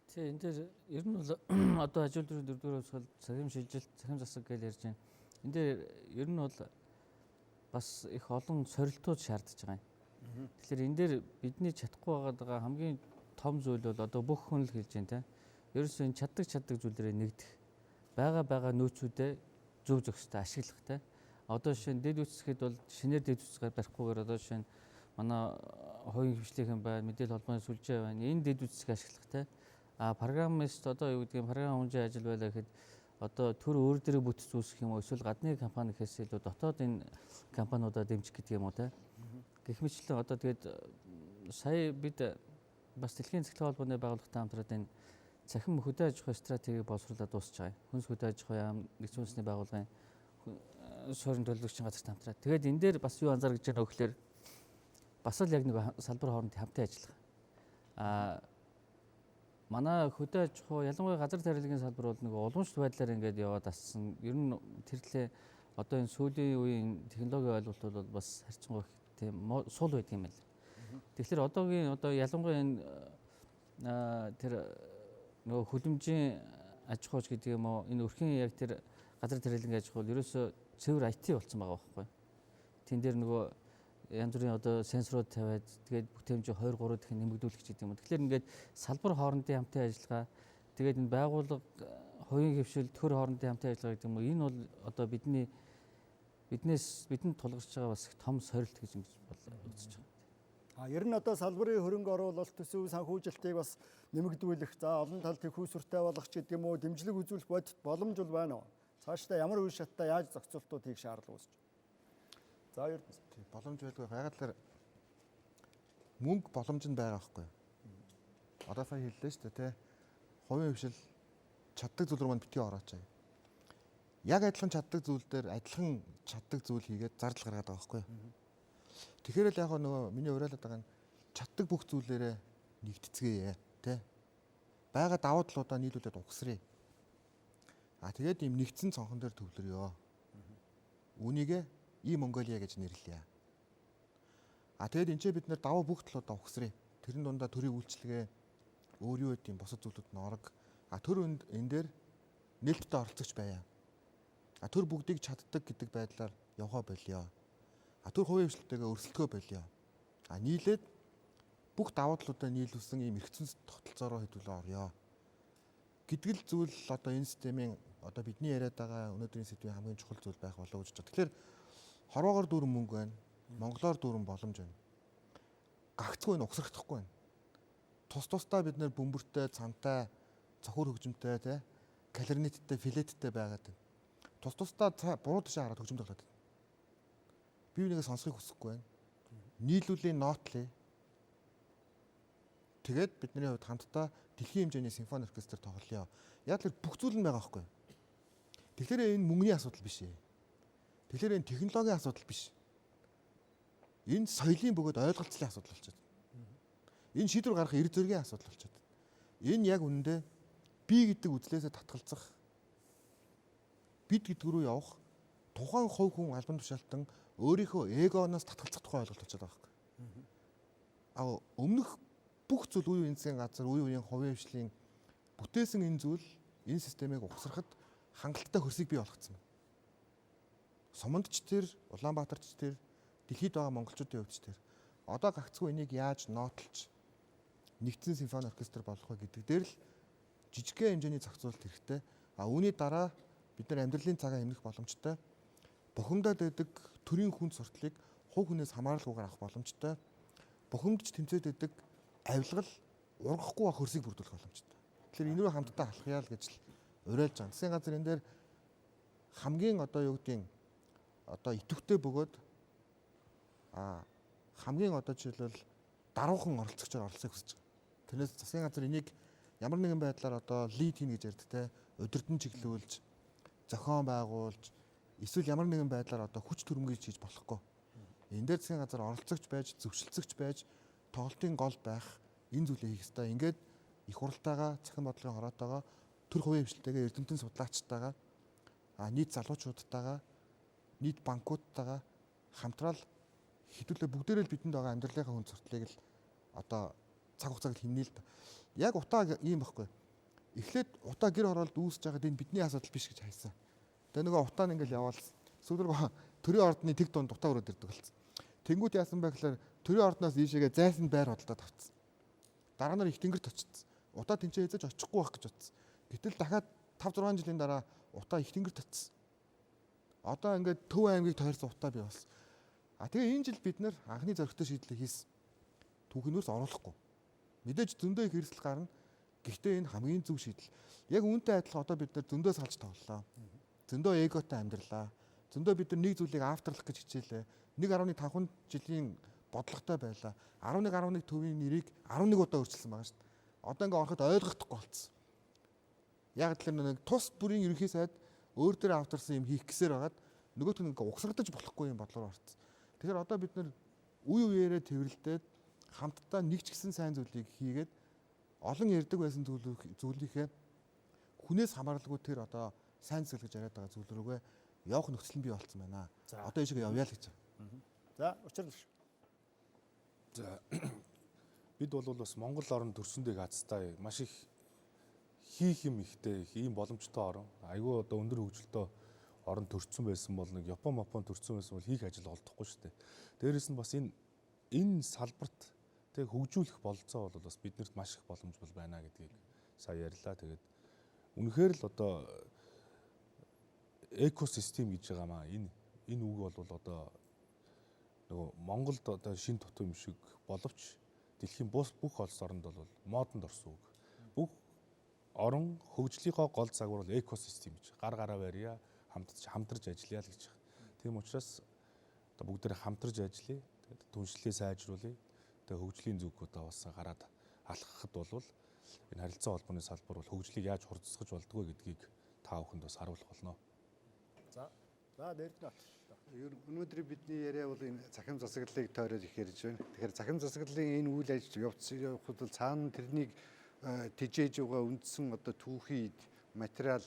S6: Тэгээ энэ дээр ер нь бол одоо ажил дөрөв дөрөвдүгээр хувьсгал цахим шилжилт, цахим засаг гэж ярьж байна. Энд дээр ер нь бол бас их олон сорилтууд шаардж байгаа юм. Тэгэхээр энэ дээр бидний чадахгүй байгаа хамгийн том зүйл бол одоо бүх хүн л хэлж байна те. Ерөөсөө энэ чаддаг зүйлээрээ нэгдэх. Бага нөөцүүдэд зөв зөвхөстэй ашиглах те. Одоо жишээ нь дэд үсгэхэд бол шинээр дэд үсгээр барихгүйгээр одоо жишээ нь манай хувийн хвшлийнхэн байна, мэдээлэл холбооны сүлжээ байна. Энэ дэд үсгийг ашиглах те. Программист одоо юу гэдэг нь програм хэмжээ ажил байлаа гэхэд одоо төр өөр дээрээ бүтц үүсгэх юм уу эсвэл гадны компани гэхээс илүү дотоод энэ компаниудаа дэмжих гэдэг юм уу те. Гэх мэтлэн одоо тэгээд сая бид бас дэлхийн цэцлэг холбооны байгууллагатай хамтраад энэ цахим хөдөө аж ахуйн стратегийг боловсруулаад дуусч байгаа. Хүнс хөдөө аж ахуйн яам нэгдсэн үндэсний байгууллагын суурин төлөвлөгчийн газарт хамтраад. Тэгээд энэ дээр бас юу анзаарч байгаа нөхөөр бас л яг нэг салбар хооронд хамтан ажиллах. Манай хөдөө аж ахуй ялангуяа газар тариалгын салбар бол нэг уламжлалт байдлаар ингээд яваад ассан. Ер нь тэрлээ одоо энэ сүүлийн үеийн технологийн ойлголт бол бас харьцангуй тийм сул байдаг юм байна. Тэгэхээр одоогийн ялангуяа энэ тэр нөгөө хүлэмжийн аж ахуйч гэдэг юм уу энэ өрхийн яг тэр газар тариалгын аж ахуй ерөөсөө цэвэр IT болсон байгаа байхгүй. Тэн дээр нөгөө янз бүрийн одоо сенсорууд тавиад тэгээд бүтээмжийг 2 3 дахин нэмэгдүүлэх гэдэг юм. Тэгэхээр ингээд салбар хоорондын хамтын ажиллагаа тэгээд энэ байгууллага хувийн хвшил төр хоорондын хамтын ажиллагаа гэдэг юм уу энэ бол одоо бидэнд тулгарч байгаа бас их том сорилт гэж үзэж байгаа.
S1: Ер нь одоо салбарын хөрөнгө оруулалт төсөв санхүүжилтийг бас нэмэгдүүлэх, за олон талд техүүсвэртэй болгох гэдэг юм уу дэмжлэг үзүүлэх боломж бол байна уу? Цаашдаа ямар үе шаттай яаж зохицуултууд хийх шаардлага үүсэж байна? За ер нь
S2: боломж байлгүй ягаад гэхээр мөнгө боломж нь байгаа байхгүй. Одоо сая хэллээ шүү дээ тий. Хувийн хвшил чаддаг зүйл рүү манд битгий орооч. Яг адилхан чаддаг зүйл дээр адилхан чаддаг зүйл хийгээд зардал гаргаад байгаа байхгүй. Тэгэхээр л яг нөгөө миний уриалаад байгаа нь чаддаг бүх зүйлээрээ нэгтцгээе тий. Бага давуу талуудаа нийлүүлээд угсрээ. Тэгээд ийм нэгдсэн цонхон дээр төвлөрөө. Үүнийгээ Mongolian гэж нэрлэе. Тэгээд энэ ч бид нэр даваа бүх талуудаа ухсрээ. Тэрэн дундаа төрийн үйлчлэгээ өөр юу гэдэг юм босод зүйлүүд нь орог. Төр энэ дээр нээлттэй оролцогч байя. Төр бүгдийг чаддаг гэдэг байдлаар явхаа болио. Төр хувийн хвшлтэйгээ өрсөлдөхөө болио. Нийлээд бүх даваа талуудаа нийлүүлсэн ийм эргэцэн тогтолцоо руу хэдүүлээ орё. Гэдгэл зүйл одоо энэ системийн одоо бидний яриад байгаа өнөөдрийн сэдвийн хамгийн чухал зүйл байх болов уу гэж байна. Тэгэхээр хорвоогоор дүүрэн мөнгө байна. Монголоор дүүрэн боломж байна. Гагцгүй нь угсрахдахгүй байна. Тусдаа бид нэр бөмбөртэй, цантай, цохор хөгжимтэй, тий, калорниттэй, филеттэй байгаад байна. Тусдаа буруу ташаа хараад хөгжим тоглоод байна. Би үүнийг сонсхийг хүсэхгүй байна. Нийлүүлийн нотлээ. Тэгээд бидний хувьд хамтдаа дэлхийн хэмжээний симфони оркестр тоглоё. Яг л бүх зүйл нь байгаа байхгүй. Тэгэхээр энэ мөнгөний асуудал биш ээ. Тэгэхээр энэ технологийн асуудал биш. Энэ соёлын бөгөөд ойлголцлын асуудал болчиход байна. Энэ шийдвэр гаргах эрх зөргийн асуудал болчиход байна. Энэ яг үнэндээ би гэдэг үзлээсээ татгалзах, бид гэдэг рүү явах, тухайн хувь хүн албан тушаалтан өөрийнхөө эгоноос татгалзах тухай ойлголт болчиход байгаа байхгүй. Өмнөх бүх зүйл үе үеийн засгийн газар, үе үеийн хувийн хвшлийн бүтээсэн энэ зүйл энэ системийг ухсрахад хангалттай хөрсийг бий болгоцсон байна. Сумандч тэр, Улаанбаатарч тэр, дэлхийд байгаа монголчуудын хувьд тэр одоо гагцгүй энийг яаж ноотолж нэгдсэн симфони оркестр болох вэ гэдэг дээр л жижигхэн хэмжээний зохицуулалт хэрэгтэй. Үүний дараа бид нар амьдралын цагаа эмнэх боломжтой. Бухимдаад байдаг төрийн хүнд сурталыг хувь хүнээс хамааралгүйгээр авах боломжтой. Бухимдж тэмцээд байдаг авилгал ургахгүй байх хөрсийг бүрдүүлэх боломжтой. Тэгэхээр энэ рүү хамтдаа алхъя л гэж л уриалж байгаа. Засгийн газар энэ дээр хамгийн юу гэдгийг идэвхтэй бөгөөд хамгийн жишээлбэл даруухан оролцогчоор оролцохыг хүсэж байгаа. Тэрнээс засгийн газар энийг ямар нэгэн байдлаар лид хийнэ гэж ярьдаг те, удирдан чиглүүлж, зохион байгуулж, эсвэл ямар нэгэн байдлаар хүч төрөмгөж хийж болохгүй. Энэ дээр засгийн газар оролцогч байж, зөвшөлдсөгч байж, тоглолтын гол байх энэ зүйлийг хийх ёстой. Ингээд их хуралтайгаа, цахим бодлогын хороотойгоо, төр хувийн хвшилтэйгээ, эрдэмтэн судлаачтайгаа, нийт залуучуудтайгаа, нийт банкудтайгаа хамтраал хэдүүлээ бүгдээрээ л бидэнд байгаа амьдралынхаа хүнд сурталыг л цаг хугацааг хэмнэе л да. Яг утаа ийм байхгүй. Эхлээд утаа гэр хороолд үүсэж байгаад энэ бидний асуудал биш гэж хайсан. Тэгээ нөгөө утаа нь ингээл яваал сүүлрэг төрийн ордны тэг дунд утаа өрөөд ирдэг болсон. Тэнгүүд яасан бэ гэхээр төрийн ордноос ийшээгээ зайсан байр бодлоод авцсан. Дараа нь их тэнгэрт очсон. Утаа тэнцээ хийж очихгүй байх гэж бодсон. Гэтэл дахиад 5-6 жилийн дараа утаа их тэнгэрт очсон. Одоо ингээд Төв аймгийг тойрсон утаа бий болсон. Тэгээ энэ жил бид нэр анхны зоригтой шийдлийг хийсэн. Түүхнээс оруулахгүй. Мэдээж зөндөө их эрсдэл гарна. Гэхдээ энэ хамгийн зөв шийдэл. Яг үүнтэй адилхан бид нар зөндөө салж тоглолоо. Зөндөө эготой амьдралаа. Зөндөө бид нар нэг зүйлийг автарлах гэж хичээлээ. 1.5 жилийн бодлоготой байлаа. 11 төвийн нэрийг 11 удаа өөрчилсөн байгаа шүү дээ. Одоо ингээд ороход ойлгохдохгүй болцсон. Яг л нэг тус бүрийн ерөнхий сайд өөр дээр авторсан юм хийх гэсээр байгаад нөгөөт нь ингээд угсагдаж болохгүй юм бодлогоор орцсон. Тэгэхээр одоо бид нар үе үеэрээ тэрвэрлдээд хамтдаа нэг ч гэсэн сайн зүйлийг хийгээд олон ярьдаг байсан зүйлийнхээ хүнээс хамааралгүй тэр сайн зүйл гэж яриад байгаа зүйл рүүгээ явах нөхцөл нь бий болцсон байна. Одоо ийшээ явъя л гэж.
S1: За, учирлах.
S3: За бид бол бас Монгол орн төрсөндөө хацтай маш их хийх юм ихтэй ийм боломжтой орн. Айгүй өндөр хөгжилтэй орн төрсөн байсан бол нэг Япон төрсөн байсан бол хийх ажил олдохгүй шүү дээ. Дээрээс нь бас энэ салбарт тэг хөгжүүлэх бололцоо бол бас биднэрт маш их боломж бол байна гэдгийг сая ярьлаа. Тэгээд үнэхээр л экосистем гэж байгаа маа энэ үг бол нөгөө Монголд шин тутам юм шиг боловч дэлхийн бүх улс оронд бол модонд орсон үг. Бүх орон хөгжлийнхоо гол загвар бол экосистем гэж. Гар гараа барья, хамтарч ажиллая л гэж. Тийм учраас бүгдээрээ хамтарч ажиллая. Тэгээд түншлэлээ сайжруулъя. Тэгээд хөгжлийн зүгүүд бас гараад алхахад бол энэ харилцаа холбооны салбар бол хөгжлийг яаж хурцсгаж болдгоо гэдгийг та бүхэнд бас харуулах болно.
S1: За дээрд нь
S4: өнөөдөр бидний яриа бол энэ цахим засаглалыг тойроод их ярьж байна. Тэгэхээр цахим засаглалын энэ үйл ажиллагаа явуулахад бол цаана тэрнийг тижээж байгаа үндсэн түүхий материал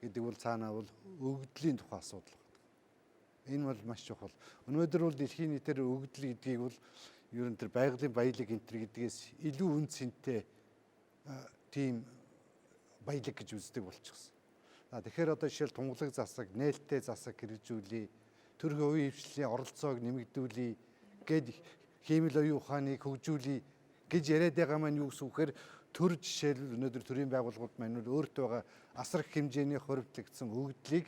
S4: гэдэг бол цаанаа бол өгөгдлийн тухай асуудал байна. Энэ бол маш чухал. Өнөөдөр бол дэлхийн нийтээр өгөгдөл гэдгийг бол ер нь тэр байгалийн баялаг энтер гэдгээс илүү үн цэнтэй тийм баялаг гэж үздэг болчихсон. Тэгэхээр жишээл тунгалаг засаг, нээлттэй засаг хэрэгжүүлээ, төр хувийн хвшлийн оролцоог нэмэгдүүлээ, гээд хиймэл оюун ухааныг хөгжүүлээ гэж яриад байгаа маань юу гэсэн үхээр төр жишээл өнөөдөр төрийн байгууллагууд маань өөртөө байгаа асар их хэмжээний хоригдлогдсон өгөгдлийг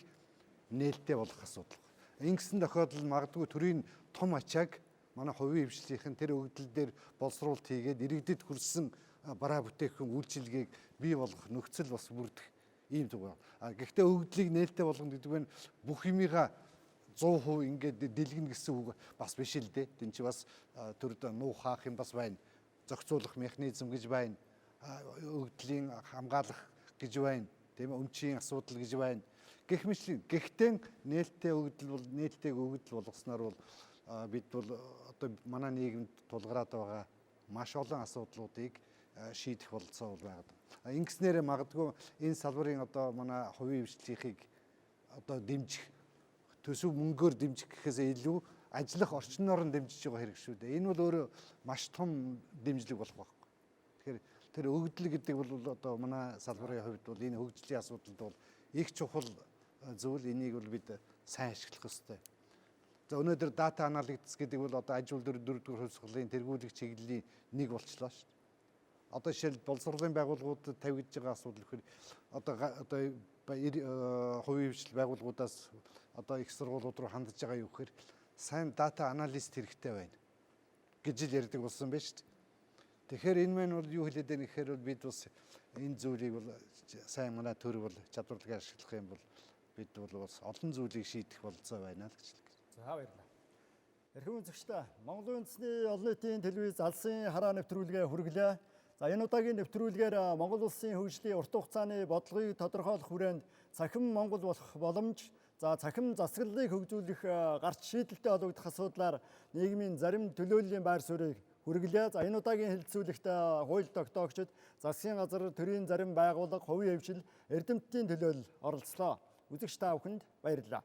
S4: нээлттэй болгох асуудал. Ингэсэн тохиолдолд магадгүй төрийн том ачааг манай хувийн хвшлийнхэн тэр өгөгдөл дээр боловсруулалт хийгээд иргэдэд хүрсэн бараа бүтээгдэхүүн үйлчилгээг бий болгох нөхцөл бас бүрдэх ийм зүг байна. Гэхдээ өгөгдлийг нээлттэй болгоно гэдэг нь бүх юмыгаа 100% ингээд дэлгэнэ гэсэн үг бас биш л дээ. Тин чи бас төрд нуух хаах юм бас байна. Зохицуулах механизм гэж байна. Өгөгдлийн хамгаалах гэж байна. Тийм өмчийн асуудал гэж байна. Гэх мэтлэн гэхдээ нээлттэй өгөгдөл болгосноор бол бид бол одоо манай нийгэмд тулгараад байгаа маш олон асуудлуудыг шийдэх бололцоо бол байгаа. Ингэснээр магадгүй энэ салбарын одоо манай хувийн хвшлийнхийг одоо дэмжих төсөв мөнгөөр дэмжих гэхээс илүү ажиллах орчноор нь дэмжиж байгаа хэрэг шүү дээ. Энэ бол өөрөө маш том дэмжлэг болох байхгүй. Тэгэхээр тэр өгөгдөл гэдэг бол одоо манай салбарын хувьд бол энэ хөгжлийн асуудалд бол их чухал зүйл. Энийг бол бид сайн ашиглах ёстой. За өнөөдөр дата аналитикс гэдэг бол одоо аж үйлдвэр 4-р хувьсгалын тэргүүлэх чиглэлийн нэг болчлоо шүү дээ. Одоо жишээл боловсролын байгууллагуудад тавигдж байгаа асуудал гэхээр одоо хувийн хвшил байгууллагуудаас одоо их сургуулиуд руу хандж байгаа юу гэхээр сайн дата аналист хэрэгтэй байна гэж л ярьдаг болсон байна шүү дээ. Тэгэхээр энэ мань бол юу хэлээд байна гэхээр бид бас энэ зүйлийг бол сайн манай төр бол чадварлагаар ашиглах юм бол бид бол бас олон зүйлийг шийдэх болцоо байна л гэж хэлдэг.
S1: За баярлалаа. Эрхэм үзэгчдээ Монголын үндэсний олон нийтийн телевиз Алсын хараа нэвтрүүлгээ хүргэлээ. За энэ удаагийн нэвтрүүлгээр Монгол Улсын хөгжлийн урт хугацааны бодлогыг тодорхойлох хүрээнд цахим Монгол болох боломж, за цахим засаглалыг хөгжүүлэх гарц шийдэлтэй холбогдох асуудлаар нийгмийн зарим төлөөллийн байр суурийг хүргэлээ. За энэ удаагийн хэлэлцүүлэгт хууль тогтоогчид, засгийн газар, төрийн зарим байгууллага, хувийн хвшил, эрдэмтдийн төлөөлөл оролцлоо. Үзэгч та бүхэнд баярлалаа.